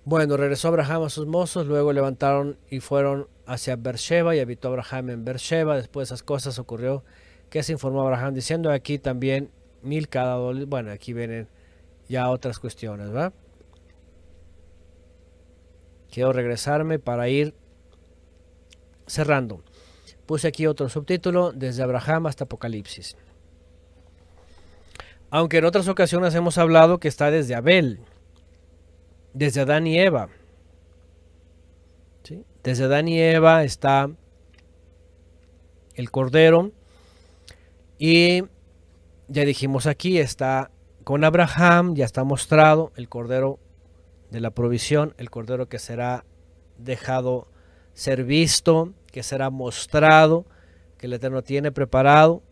Bueno, regresó Abraham a sus mozos, luego levantaron y fueron hacia Beersheba, y habitó Abraham en Beersheba. Después de esas cosas ocurrió que se informó Abraham diciendo, aquí también 1000 cada dólar. Bueno, aquí vienen ya otras cuestiones, ¿verdad? Quiero regresarme para ir cerrando. Puse aquí otro subtítulo, desde Abraham hasta Apocalipsis. Aunque en otras ocasiones hemos hablado que está desde Abel, desde Adán y Eva. ¿Sí? Desde Adán y Eva está el Cordero. Y ya dijimos aquí, está con Abraham, ya está mostrado el Cordero de la provisión, el Cordero que será dejado ser visto, que será mostrado, que el Eterno tiene preparado,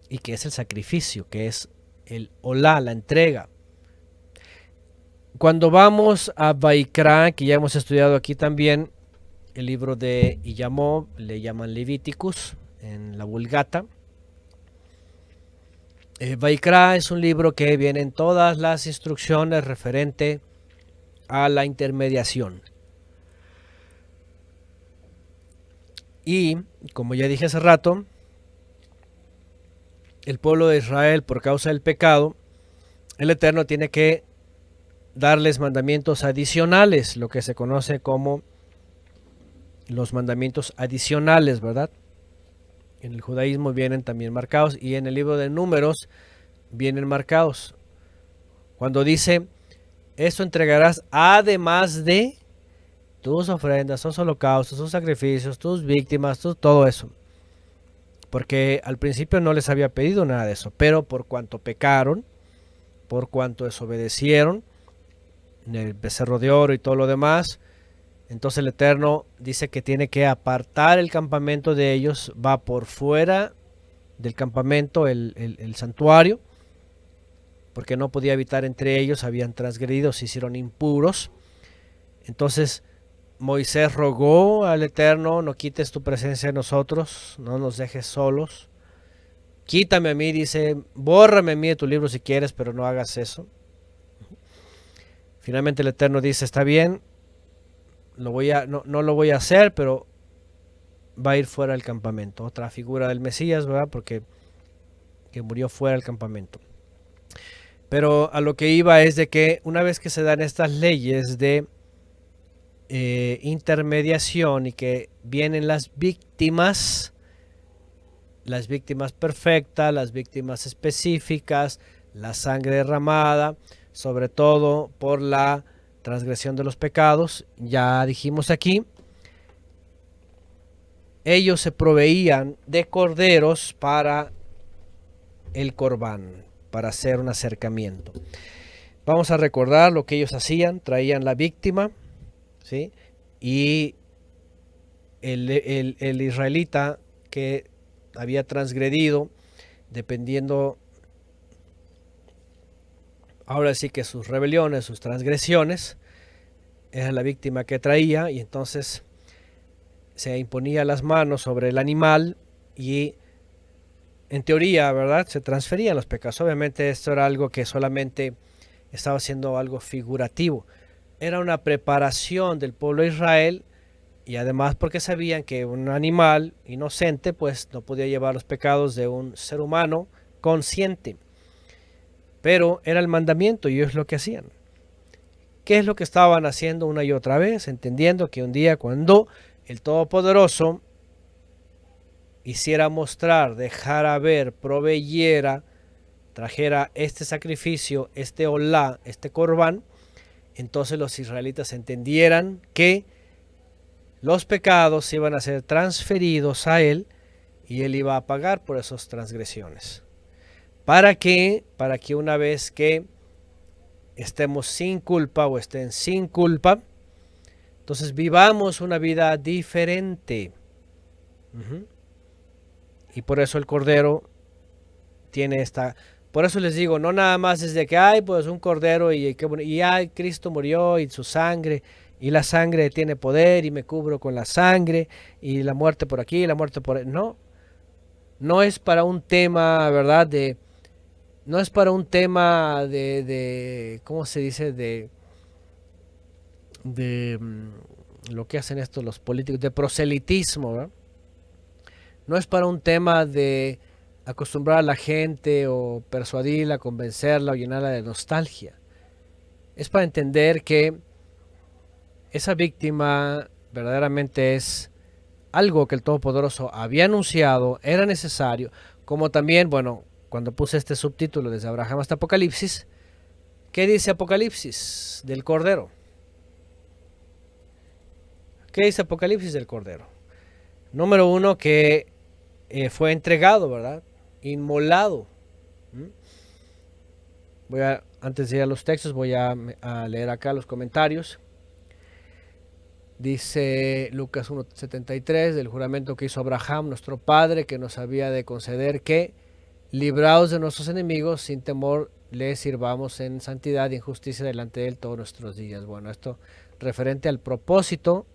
y que es el sacrificio, que es el olá, la entrega. Cuando vamos a Vaikra, que ya hemos estudiado aquí también, el libro de Iyamó, le llaman Levíticus en la Vulgata. Vaikra es un libro que vienen todas las instrucciones referente a la intermediación. Y, como ya dije hace rato, el pueblo de Israel, por causa del pecado, el Eterno tiene que darles mandamientos adicionales, lo que se conoce como los mandamientos adicionales, ¿verdad? En el judaísmo vienen también marcados, y en el libro de Números vienen marcados. Cuando dice, esto entregarás además de tus ofrendas, tus holocaustos, tus sacrificios, tus víctimas, todo eso. Porque al principio no les había pedido nada de eso, pero por cuanto pecaron, por cuanto desobedecieron, el becerro de oro y todo lo demás, entonces el Eterno dice que tiene que apartar el campamento de ellos, va por fuera del campamento, el santuario, porque no podía habitar entre ellos, habían transgredido, se hicieron impuros. Entonces Moisés rogó al Eterno, no quites tu presencia de nosotros, no nos dejes solos. Quítame a mí, dice, bórrame a mí de tu libro si quieres, pero no hagas eso. Finalmente el Eterno dice, está bien, no lo voy a hacer, pero va a ir fuera del campamento. Otra figura del Mesías, ¿verdad? Porque que murió fuera del campamento. Pero a lo que iba es de que una vez que se dan estas leyes de intermediación y que vienen las víctimas perfectas, las víctimas específicas, la sangre derramada, sobre todo por la transgresión de los pecados. Ya dijimos aquí, ellos se proveían de corderos para el corbán, para hacer un acercamiento. Vamos a recordar lo que ellos hacían: traían la víctima, ¿sí? Y el israelita que había transgredido, dependiendo ahora sí que sus rebeliones, sus transgresiones, era la víctima que traía, y entonces se imponía las manos sobre el animal y en teoría, ¿verdad?, se transferían los pecados. Obviamente esto era algo que solamente estaba siendo algo figurativo. Era una preparación del pueblo de Israel, y además porque sabían que un animal inocente pues no podía llevar los pecados de un ser humano consciente. Pero era el mandamiento y es lo que hacían. ¿Qué es lo que estaban haciendo una y otra vez? Entendiendo que un día, cuando el Todopoderoso hiciera mostrar, dejara ver, proveyera, trajera este sacrificio, este olá, este corbán, entonces los israelitas entendieran que los pecados iban a ser transferidos a él y él iba a pagar por esas transgresiones. ¿Para qué? Para que una vez que estemos sin culpa o estén sin culpa, entonces vivamos una vida diferente. Y por eso el Cordero tiene esta... Por eso les digo, no nada más es de que hay pues un Cordero y Cristo murió y su sangre, y la sangre tiene poder y me cubro con la sangre, y la muerte por aquí, la muerte por ahí. No, no es para un tema, ¿verdad? No es para un tema ¿cómo se dice? De lo que hacen estos los políticos, de proselitismo, ¿verdad? No es para un tema de acostumbrar a la gente o persuadirla, convencerla o llenarla de nostalgia. Es para entender que esa víctima verdaderamente es algo que el Todopoderoso había anunciado, era necesario, como también, bueno, cuando puse este subtítulo desde Abraham hasta Apocalipsis, ¿qué dice Apocalipsis del Cordero? ¿Qué dice Apocalipsis del Cordero? Número uno, que fue entregado, ¿verdad? Inmolado. Antes de ir a los textos, voy a leer acá los comentarios. Dice Lucas 1:73, del juramento que hizo Abraham, nuestro padre, que nos había de conceder que, librados de nuestros enemigos, sin temor le sirvamos en santidad y en justicia delante de él todos nuestros días. Bueno, esto referente al propósito,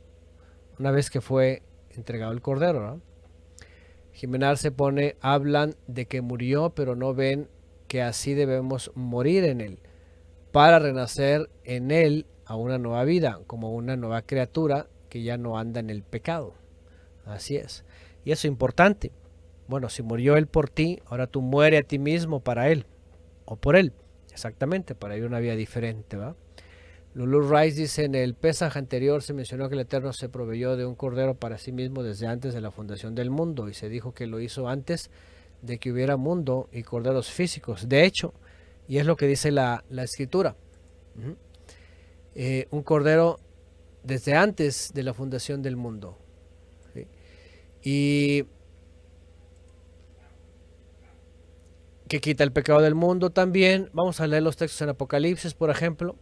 una vez que fue entregado el Cordero, ¿no? Jiménez se pone, hablan de que murió, pero no ven que así debemos morir en él, para renacer en él a una nueva vida, como una nueva criatura que ya no anda en el pecado. Así es. Y eso es importante. Bueno, si murió él por ti, ahora tú mueres a ti mismo para él, o por él, exactamente, para ir a una vida diferente, ¿va? Lulu Rice dice, en el Pesaj anterior se mencionó que el Eterno se proveyó de un cordero para sí mismo desde antes de la fundación del mundo, y se dijo que lo hizo antes de que hubiera mundo y corderos físicos. De hecho, y es lo que dice la escritura, un cordero desde antes de la fundación del mundo. ¿Sí? Y que quita el pecado del mundo también. Vamos a leer los textos en Apocalipsis, por ejemplo.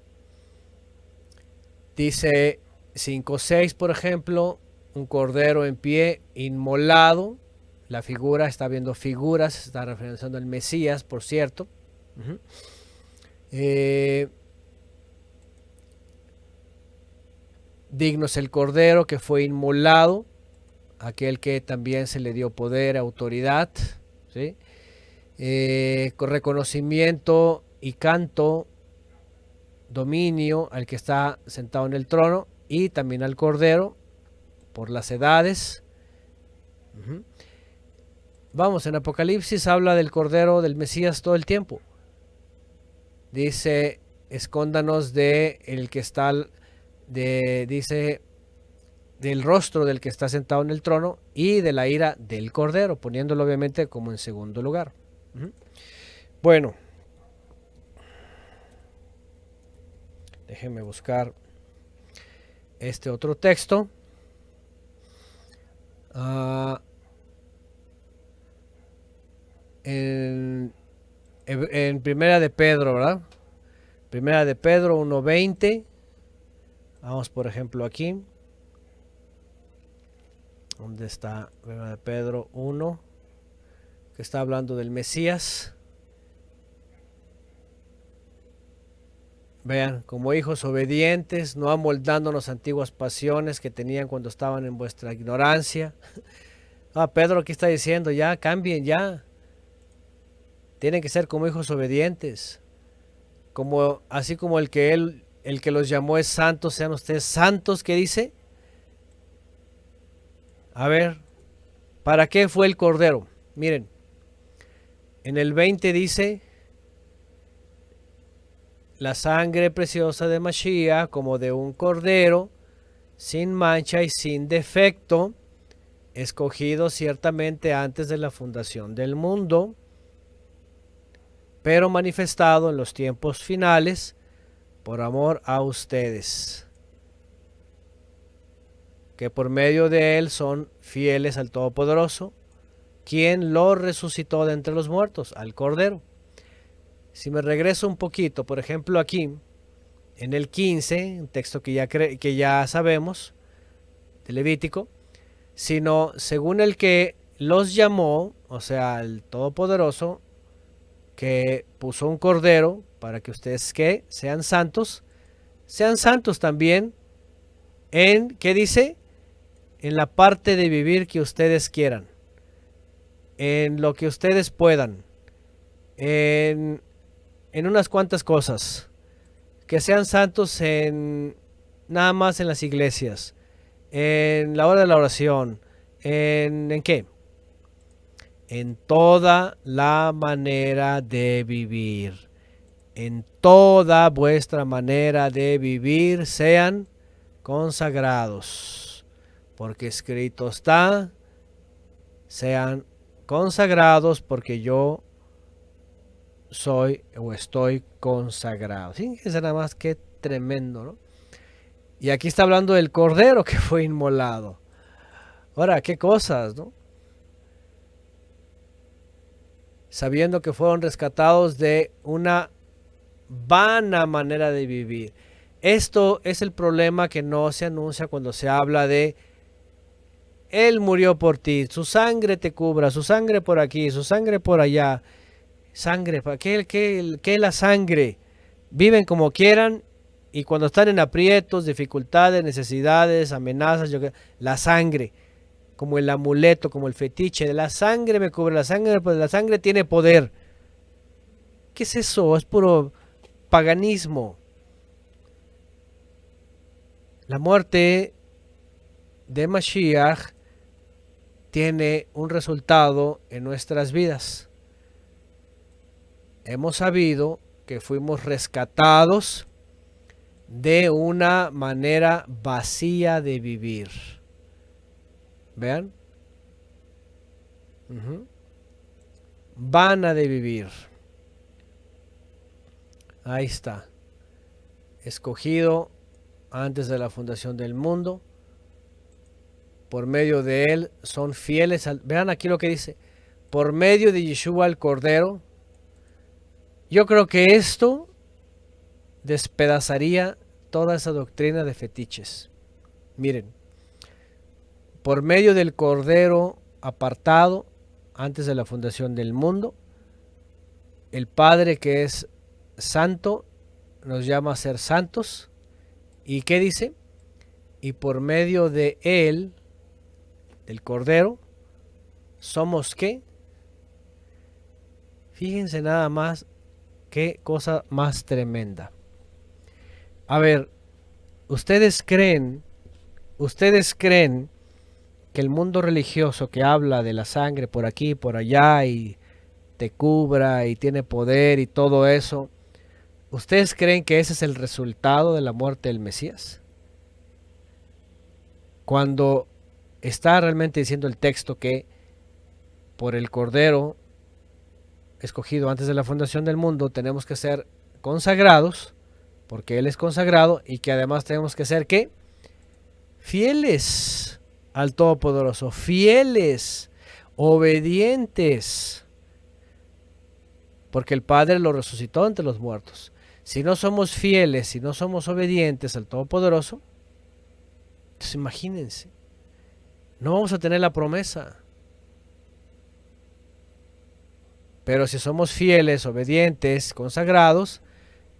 Dice 5:6, por ejemplo, un cordero en pie, inmolado. La figura, está viendo figuras, está referenciando al Mesías, por cierto. Digno es el cordero que fue inmolado, aquel que también se le dio poder, autoridad, ¿sí? Con reconocimiento y canto, dominio al que está sentado en el trono, y también al cordero por las edades. Vamos, en Apocalipsis habla del cordero del Mesías todo el tiempo. Dice, escóndanos de el que está dice, del rostro del que está sentado en el trono y de la ira del Cordero, poniéndolo obviamente como en segundo lugar. Bueno, déjenme buscar este otro texto. En Primera de Pedro, ¿verdad? Primera de Pedro 1:20. Vamos, por ejemplo, aquí. ¿Dónde está? Primera de Pedro 1, que está hablando del Mesías. Vean, como hijos obedientes, no amoldándonos antiguas pasiones que tenían cuando estaban en vuestra ignorancia. Pedro aquí está diciendo, ya, cambien, ya. Tienen que ser como hijos obedientes. Así como el que los llamó es santo, sean ustedes santos, ¿qué dice? A ver, ¿para qué fue el Cordero? Miren, en el 20 dice, la sangre preciosa de Mashiach, como de un cordero, sin mancha y sin defecto, escogido ciertamente antes de la fundación del mundo, pero manifestado en los tiempos finales por amor a ustedes, que por medio de él son fieles al Todopoderoso, quien lo resucitó de entre los muertos, al Cordero. Si me regreso un poquito, por ejemplo aquí, en el 15, un texto que ya sabemos, de Levítico, sino según el que los llamó, o sea, el Todopoderoso, que puso un Cordero para que ustedes que sean santos también ¿qué dice? En la parte de vivir que ustedes quieran, en lo que ustedes puedan, en unas cuantas cosas, que sean santos nada más en las iglesias, en la hora de la oración, ¿en qué? En toda la manera de vivir. En toda vuestra manera de vivir sean consagrados, porque escrito está, sean consagrados porque yo soy o estoy consagrado. Fíjense nada más qué tremendo, ¿no? Y aquí está hablando del Cordero que fue inmolado. Ahora, qué cosas, ¿no? Sabiendo que fueron rescatados de una vana manera de vivir. Esto es el problema que no se anuncia cuando se habla de Él murió por ti, su sangre te cubra, su sangre por aquí, su sangre por allá. Sangre, ¿para qué la sangre? Viven como quieran y cuando están en aprietos, dificultades, necesidades, amenazas, la sangre, como el amuleto, como el fetiche de la sangre me cubre, la sangre tiene poder. ¿Qué es eso? Es puro paganismo. La muerte de Mashiach tiene un resultado en nuestras vidas. Hemos sabido que fuimos rescatados de una manera vacía de vivir. ¿Vean? Vana de vivir. Ahí está. Escogido antes de la fundación del mundo. Por medio de él son fieles. Vean aquí lo que dice. Por medio de Yeshua el Cordero. Yo creo que esto despedazaría toda esa doctrina de fetiches. Miren. Por medio del Cordero apartado antes de la fundación del mundo, el Padre que es santo nos llama a ser santos. ¿Y qué dice? Y por medio de él, del Cordero, ¿somos qué? Fíjense nada más qué cosa más tremenda. A ver, ¿ustedes creen que el mundo religioso que habla de la sangre por aquí, por allá y te cubra y tiene poder y todo eso, ¿ustedes creen que ese es el resultado de la muerte del Mesías? cuando está realmente diciendo el texto que por el Cordero escogido antes de la fundación del mundo tenemos que ser consagrados, porque Él es consagrado, y que además tenemos que ser ¿qué? Fieles al Todopoderoso, fieles, obedientes, porque el Padre lo resucitó entre los muertos. Si no somos fieles, si no somos obedientes al Todopoderoso, entonces imagínense, no vamos a tener la promesa. Pero si somos fieles, obedientes, consagrados,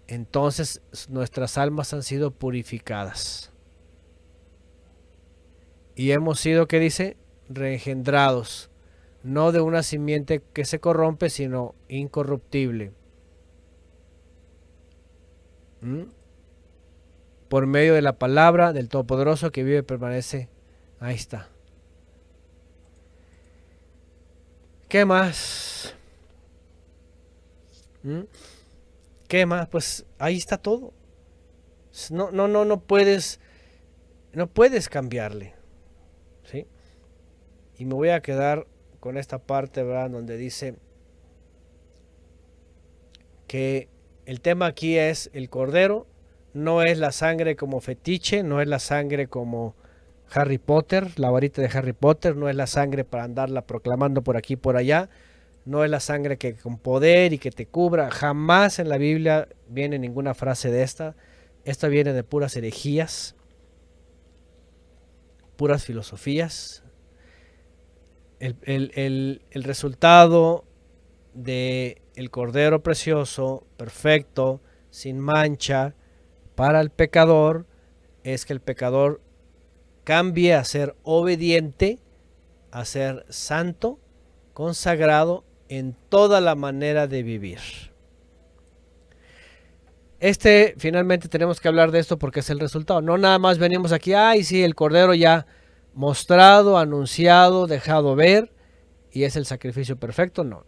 entonces nuestras almas han sido purificadas. Y hemos sido, ¿qué dice? Reengendrados, no de una simiente que se corrompe, sino incorruptible. Por medio de la palabra del Todopoderoso que vive y permanece. Ahí está. ¿Qué más? ¿Qué más? Pues ahí está todo. No puedes cambiarle, ¿sí? Y me voy a quedar con esta parte, ¿verdad? Donde dice que el tema aquí es el Cordero, no es la sangre como fetiche, no es la sangre como Harry Potter, la varita de Harry Potter, no es la sangre para andarla proclamando por aquí y por allá, no es la sangre que con poder y que te cubra. Jamás en la Biblia viene ninguna frase de esta. Esta viene de puras herejías, puras filosofías. El resultado de el Cordero precioso, perfecto, sin mancha, para el pecador, es que el pecador cambie a ser obediente, a ser santo, consagrado en toda la manera de vivir. Finalmente tenemos que hablar de esto porque es el resultado. No nada más venimos aquí, ay sí, el Cordero ya mostrado, anunciado, dejado ver, y es el sacrificio perfecto. No.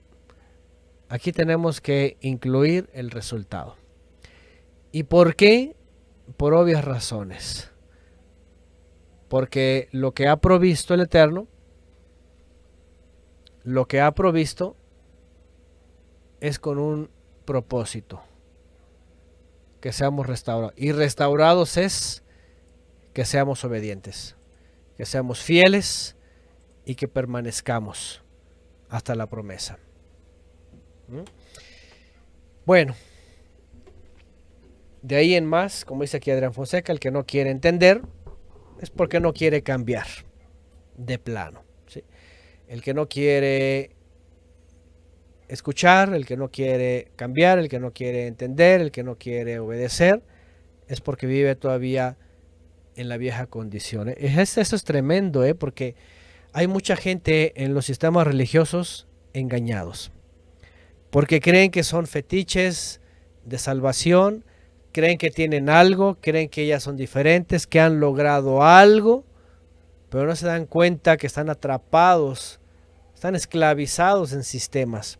Aquí tenemos que incluir el resultado. ¿Y por qué? Por obvias razones. Porque lo que ha provisto el Eterno, lo que ha provisto es con un propósito, que seamos restaurados. Y restaurados es que seamos obedientes, que seamos fieles y que permanezcamos hasta la promesa. Bueno, de ahí en más, como dice aquí Adrián Fonseca, el que no quiere entender es porque no quiere cambiar de plano, ¿sí? El que no quiere escuchar, el que no quiere cambiar, el que no quiere entender, el que no quiere obedecer, es porque vive todavía en la vieja condición. Eso es tremendo, porque hay mucha gente en los sistemas religiosos engañados, porque creen que son fetiches de salvación, creen que tienen algo, creen que ellas son diferentes, que han logrado algo, pero no se dan cuenta que están atrapados, están esclavizados en sistemas.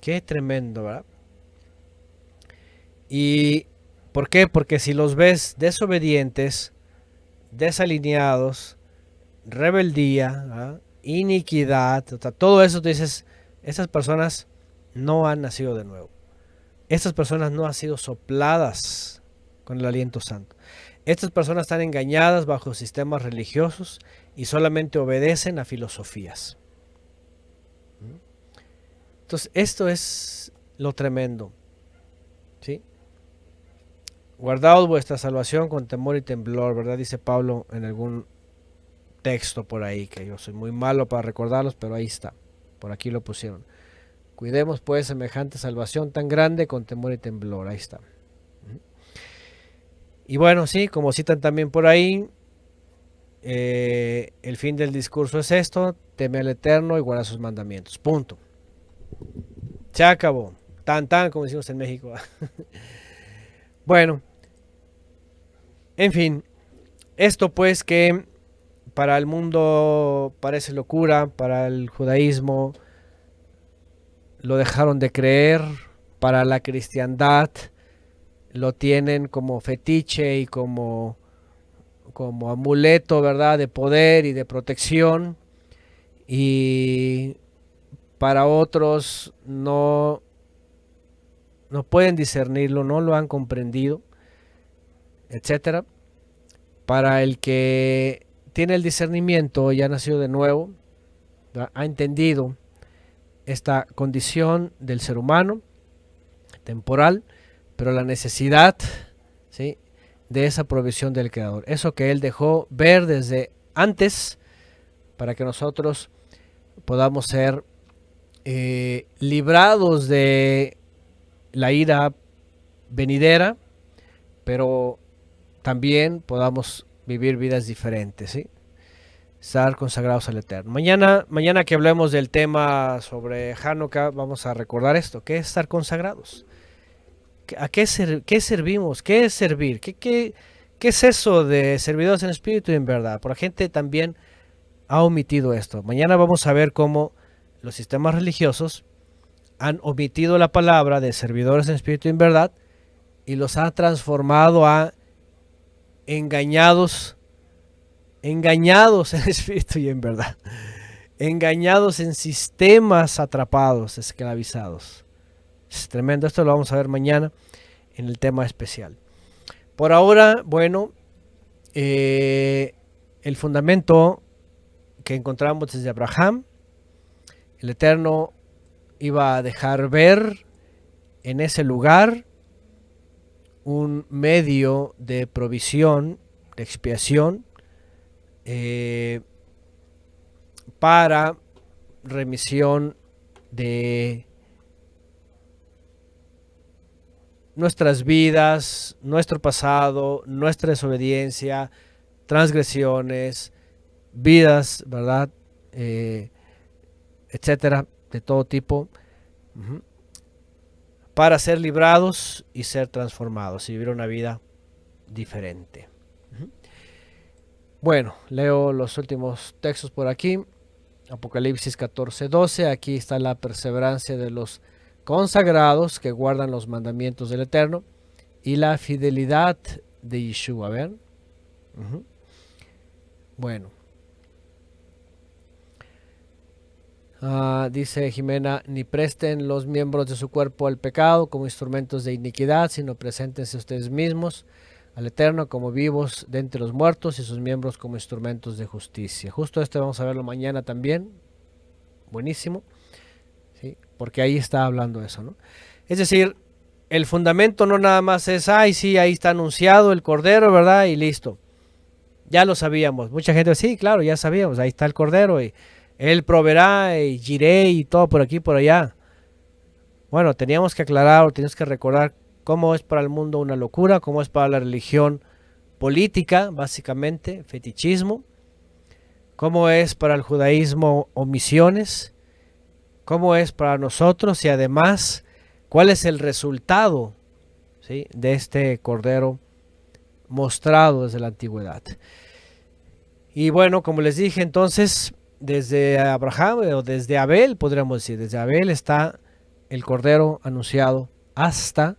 Qué tremendo, ¿verdad? ¿Y por qué? Porque si los ves desobedientes, desalineados, rebeldía, ¿verdad? Iniquidad, todo eso, tú dices, esas personas no han nacido de nuevo. Estas personas no han sido sopladas con el aliento santo. Estas personas están engañadas bajo sistemas religiosos y solamente obedecen a filosofías. Entonces, esto es lo tremendo, ¿sí? Guardaos vuestra salvación con temor y temblor, ¿verdad? Dice Pablo en algún texto por ahí, que yo soy muy malo para recordarlos, pero ahí está, por aquí lo pusieron. Cuidemos pues semejante salvación tan grande con temor y temblor, ahí está. Y bueno, sí, como citan también por ahí, el fin del discurso es esto: teme al Eterno y guarda sus mandamientos, punto. Se acabó, tan como decimos en México. Bueno, en fin, esto pues que para el mundo parece locura, para el judaísmo lo dejaron de creer, para la cristiandad lo tienen como fetiche y como como amuleto, ¿verdad?, de poder y de protección, y para otros no pueden discernirlo, no lo han comprendido, etcétera. Para el que tiene el discernimiento, ya ha nacido de nuevo, ¿verdad?, ha entendido esta condición del ser humano temporal, pero la necesidad, ¿sí?, de esa provisión del Creador, eso que Él dejó ver desde antes para que nosotros podamos ser librados de la ira venidera, pero también podamos vivir vidas diferentes, ¿sí?, estar consagrados al Eterno. Mañana que hablemos del tema sobre Hanukkah, vamos a recordar esto, ¿qué es estar consagrados? ¿A qué servimos? ¿Qué es servir? ¿Qué es eso de servidores en espíritu y en verdad? Por la gente también ha omitido esto. Mañana vamos a ver cómo los sistemas religiosos han omitido la palabra de servidores en espíritu y en verdad y los ha transformado a engañados en espíritu y en verdad, engañados en sistemas atrapados, esclavizados. Es tremendo, esto lo vamos a ver mañana en el tema especial. Por ahora, bueno, el fundamento que encontramos desde Abraham, el Eterno iba a dejar ver en ese lugar un medio de provisión, de expiación, para remisión de nuestras vidas, nuestro pasado, nuestra desobediencia, transgresiones, vidas, ¿verdad?, etcétera, de todo tipo, para ser librados y ser transformados y vivir una vida diferente. Bueno, leo los últimos textos por aquí. Apocalipsis 14:12, aquí está la perseverancia de los consagrados que guardan los mandamientos del Eterno y la fidelidad de Yeshua. A ver. Bueno. Dice Jimena, ni presten los miembros de su cuerpo al pecado como instrumentos de iniquidad, sino preséntense ustedes mismos al Eterno como vivos de entre los muertos y sus miembros como instrumentos de justicia. Justo este vamos a verlo mañana también. Buenísimo. ¿Sí? Porque ahí está hablando eso, ¿no? Es decir, el fundamento no nada más es, sí, ahí está anunciado el Cordero, ¿verdad? Y listo. Ya lo sabíamos. Mucha gente dice, sí, claro, ya sabíamos, ahí está el Cordero y Él proveerá y giré y todo por aquí y por allá. Bueno, teníamos que aclarar, teníamos que recordar cómo es para el mundo una locura, cómo es para la religión política, básicamente, fetichismo, cómo es para el judaísmo omisiones, cómo es para nosotros y además cuál es el resultado, ¿sí?, de este Cordero mostrado desde la antigüedad. Y bueno, como les dije entonces, desde Abraham o desde Abel, podríamos decir, desde Abel está el Cordero anunciado hasta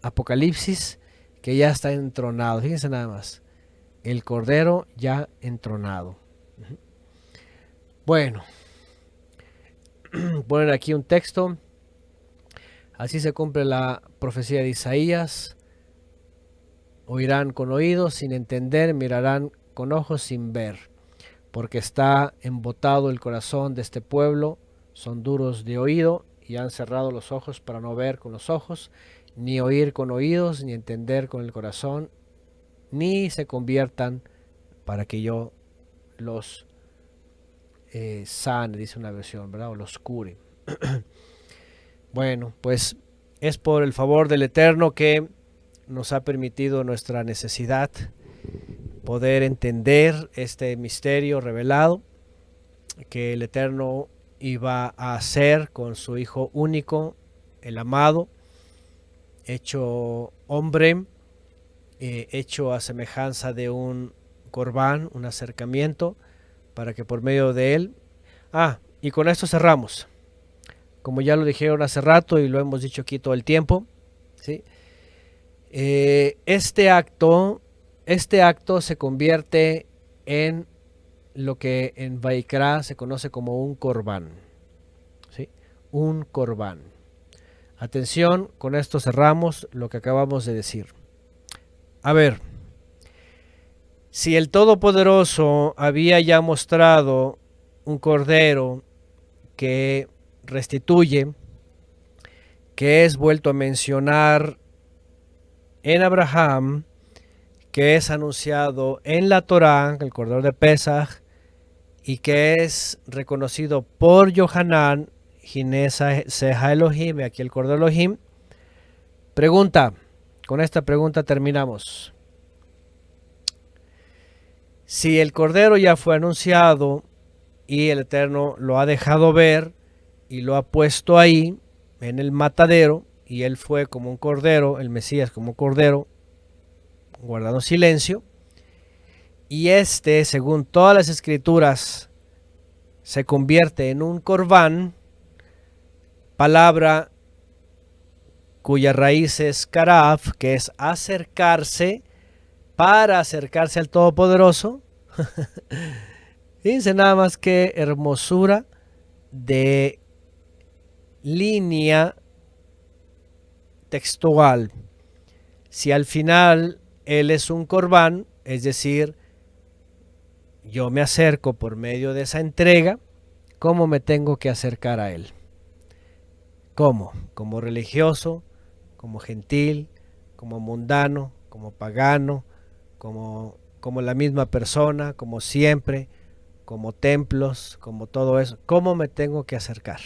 Apocalipsis, que ya está entronado. Fíjense nada más, el Cordero ya entronado. Bueno, ponen aquí un texto. Así se cumple la profecía de Isaías. Oirán con oídos sin entender, mirarán con ojos sin ver, porque está embotado el corazón de este pueblo, son duros de oído y han cerrado los ojos para no ver con los ojos, ni oír con oídos, ni entender con el corazón, ni se conviertan para que yo los sane, dice una versión, ¿verdad? O los cure. Bueno, pues es por el favor del Eterno que nos ha permitido nuestra necesidad poder entender este misterio revelado que el Eterno iba a hacer con su Hijo único, el amado, hecho hombre, hecho a semejanza de un corbán, un acercamiento, para que por medio de él... y con esto cerramos. Como ya lo dijeron hace rato y lo hemos dicho aquí todo el tiempo, ¿sí? Este acto este acto se convierte en lo que en Vaikra se conoce como un corbán. ¿Sí? Un corbán. Atención, con esto cerramos lo que acabamos de decir. A ver, si el Todopoderoso había ya mostrado un cordero que restituye, que es vuelto a mencionar en Abraham, que es anunciado en la Torá, el cordero de Pesaj, y que es reconocido por Yohanan, Ginesa Seja Elohim, aquí el cordero Elohim. Pregunta, con esta pregunta terminamos. Si el cordero ya fue anunciado y el Eterno lo ha dejado ver y lo ha puesto ahí en el matadero, y él fue como un cordero, el Mesías como un cordero, guardando silencio, y este, según todas las escrituras, se convierte en un corbán, palabra cuya raíz es karaf, que es acercarse, para acercarse al Todopoderoso. Fíjense nada más que hermosura de línea textual. Si al final él es un corbán, es decir, yo me acerco por medio de esa entrega, ¿cómo me tengo que acercar a él? ¿Cómo? Como religioso, como gentil, como mundano, como pagano, como la misma persona, como siempre, como templos, como todo eso. ¿Cómo me tengo que acercar?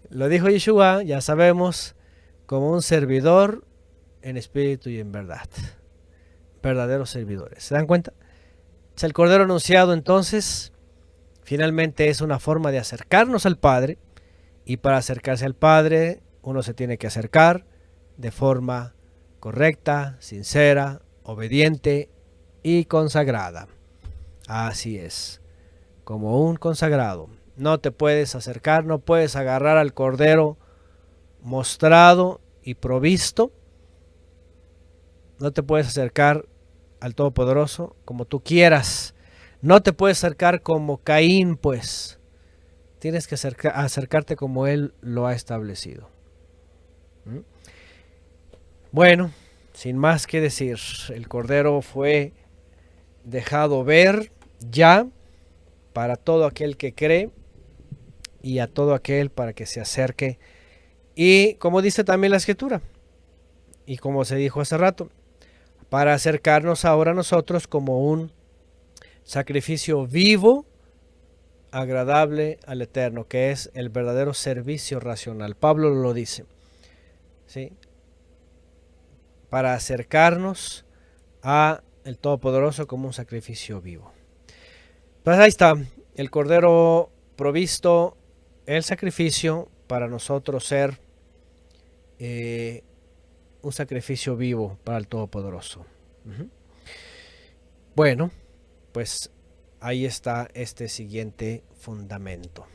Lo dijo Yeshua, ya sabemos, como un servidor en espíritu y en verdad. Verdaderos servidores. ¿Se dan cuenta? El Cordero anunciado entonces finalmente es una forma de acercarnos al Padre, y para acercarse al Padre uno se tiene que acercar de forma correcta, sincera, obediente y consagrada. Así es, como un consagrado. No te puedes acercar, no puedes agarrar al Cordero mostrado y provisto. No te puedes acercar al Todopoderoso como tú quieras. No te puedes acercar como Caín, pues. Tienes que acercarte como Él lo ha establecido. Bueno, sin más que decir, el Cordero fue dejado ver ya para todo aquel que cree y a todo aquel para que se acerque. Y como dice también la Escritura, y como se dijo hace rato, para acercarnos ahora nosotros como un sacrificio vivo, agradable al Eterno, que es el verdadero servicio racional. Pablo lo dice, ¿sí? Para acercarnos a el Todopoderoso como un sacrificio vivo. Pues ahí está, el Cordero provisto, el sacrificio para nosotros ser un sacrificio vivo para el Todopoderoso. Bueno, pues ahí está este siguiente fundamento.